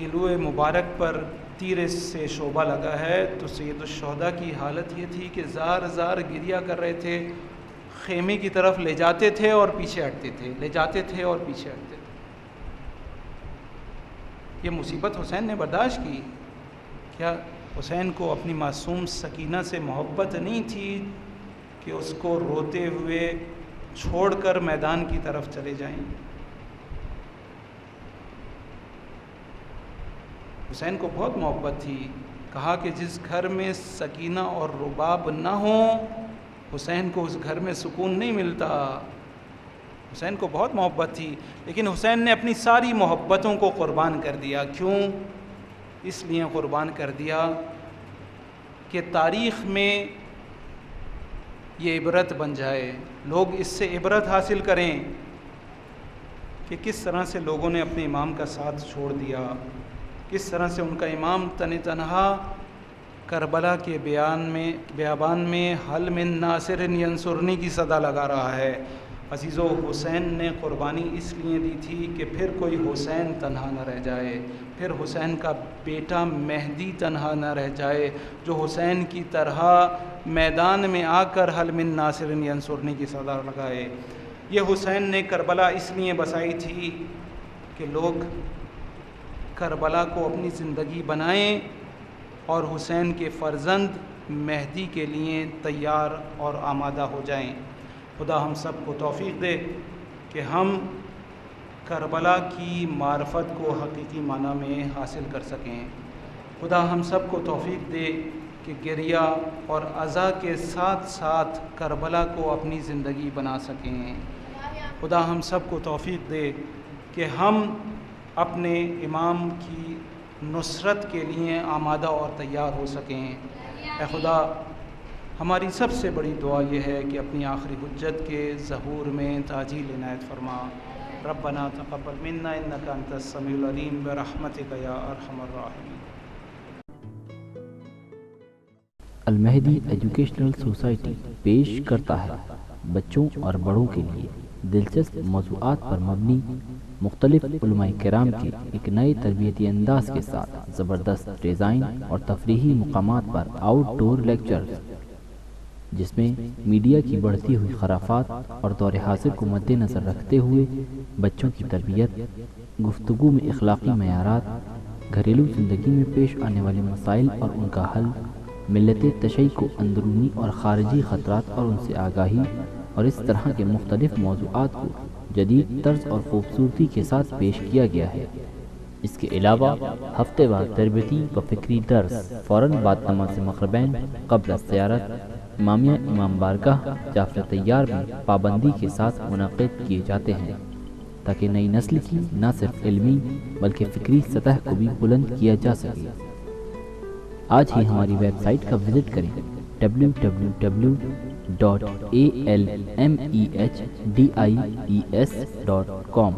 قلعہ مبارک پر تیر سے شعبہ لگا ہے تو سید الشہداء کی حالت یہ تھی کہ زار زار گریہ کر رہے تھے، خیمے کی طرف لے جاتے تھے اور پیچھے ہٹتے تھے، لے جاتے تھے اور پیچھے ہٹتے تھے۔ یہ مصیبت حسین نے برداشت کی۔ کیا حسین کو اپنی معصوم سکینہ سے محبت نہیں تھی کہ اس کو روتے ہوئے چھوڑ کر میدان کی طرف چلے جائیں؟ حسین کو بہت محبت تھی۔ کہا کہ جس گھر میں سکینہ اور رباب نہ ہوں، حسین کو اس گھر میں سکون نہیں ملتا۔ حسین کو بہت محبت تھی، لیکن حسین نے اپنی ساری محبتوں کو قربان کر دیا۔ کیوں؟ اس لیے قربان کر دیا کہ تاریخ میں یہ عبرت بن جائے، لوگ اس سے عبرت حاصل کریں کہ کس طرح سے لوگوں نے اپنے امام کا ساتھ چھوڑ دیا، کس طرح سے ان کا امام تنہا کربلا کے بیابان میں حل من ناصر ینصرنی کی صدا لگا رہا ہے۔ عزیزو، حسین نے قربانی اس لیے دی تھی کہ پھر کوئی حسین تنہا نہ رہ جائے، پھر حسین کا بیٹا مہدی تنہا نہ رہ جائے، جو حسین کی طرح میدان میں آ کر حل من ناصر ینصرنی کی صدا لگائے۔ یہ حسین نے کربلا اس لیے بسائی تھی کہ لوگ کربلا کو اپنی زندگی بنائیں اور حسین کے فرزند مہدی کے لیے تیار اور آمادہ ہو جائیں۔ خدا ہم سب کو توفیق دے کہ ہم کربلا کی معرفت کو حقیقی معنی میں حاصل کر سکیں۔ خدا ہم سب کو توفیق دے کہ گریہ اور عزا کے ساتھ ساتھ کربلا کو اپنی زندگی بنا سکیں۔ خدا ہم سب کو توفیق دے کہ ہم اپنے امام کی نصرت کے لیے آمادہ اور تیار ہو سکیں۔ اے خدا، ہماری سب سے بڑی دعا یہ ہے کہ اپنی آخری حجت کے ظہور میں تعجیل عنایت فرما۔ ربنا تقبل منا انک انت السمیع العلیم برحمتک یا ارحم الراحمین۔ المہدی ایجوکیشنل سوسائٹی پیش کرتا ہے بچوں اور بڑوں کے لیے دلچسپ موضوعات پر مبنی مختلف علماء کرام کے ایک نئے تربیتی انداز کے ساتھ زبردست ڈیزائن اور تفریحی مقامات پر آؤٹ ڈور لیکچرز، جس میں میڈیا کی بڑھتی ہوئی خرافات اور دور حاضر کو مد نظر رکھتے ہوئے بچوں کی تربیت، گفتگو میں اخلاقی معیارات، گھریلو زندگی میں پیش آنے والے مسائل اور ان کا حل، ملت تشیع کو اندرونی اور خارجی خطرات اور ان سے آگاہی، اور اس طرح کے مختلف موضوعات کو جدید طرز اور خوبصورتی کے ساتھ پیش کیا گیا ہے۔ اس کے علاوہ ہفتے وار تربیتی و فکری درس فوراً بعد نماز مغربین قبل زیارت امامیہ امام بارگاہ جعفر طیار میں پابندی کے ساتھ منعقد کیے جاتے ہیں، تاکہ نئی نسل کی نہ صرف علمی بلکہ فکری سطح کو بھی بلند کیا جا سکے۔ آج ہی ہماری ویب سائٹ کا وزٹ کریں www.almehdies.com۔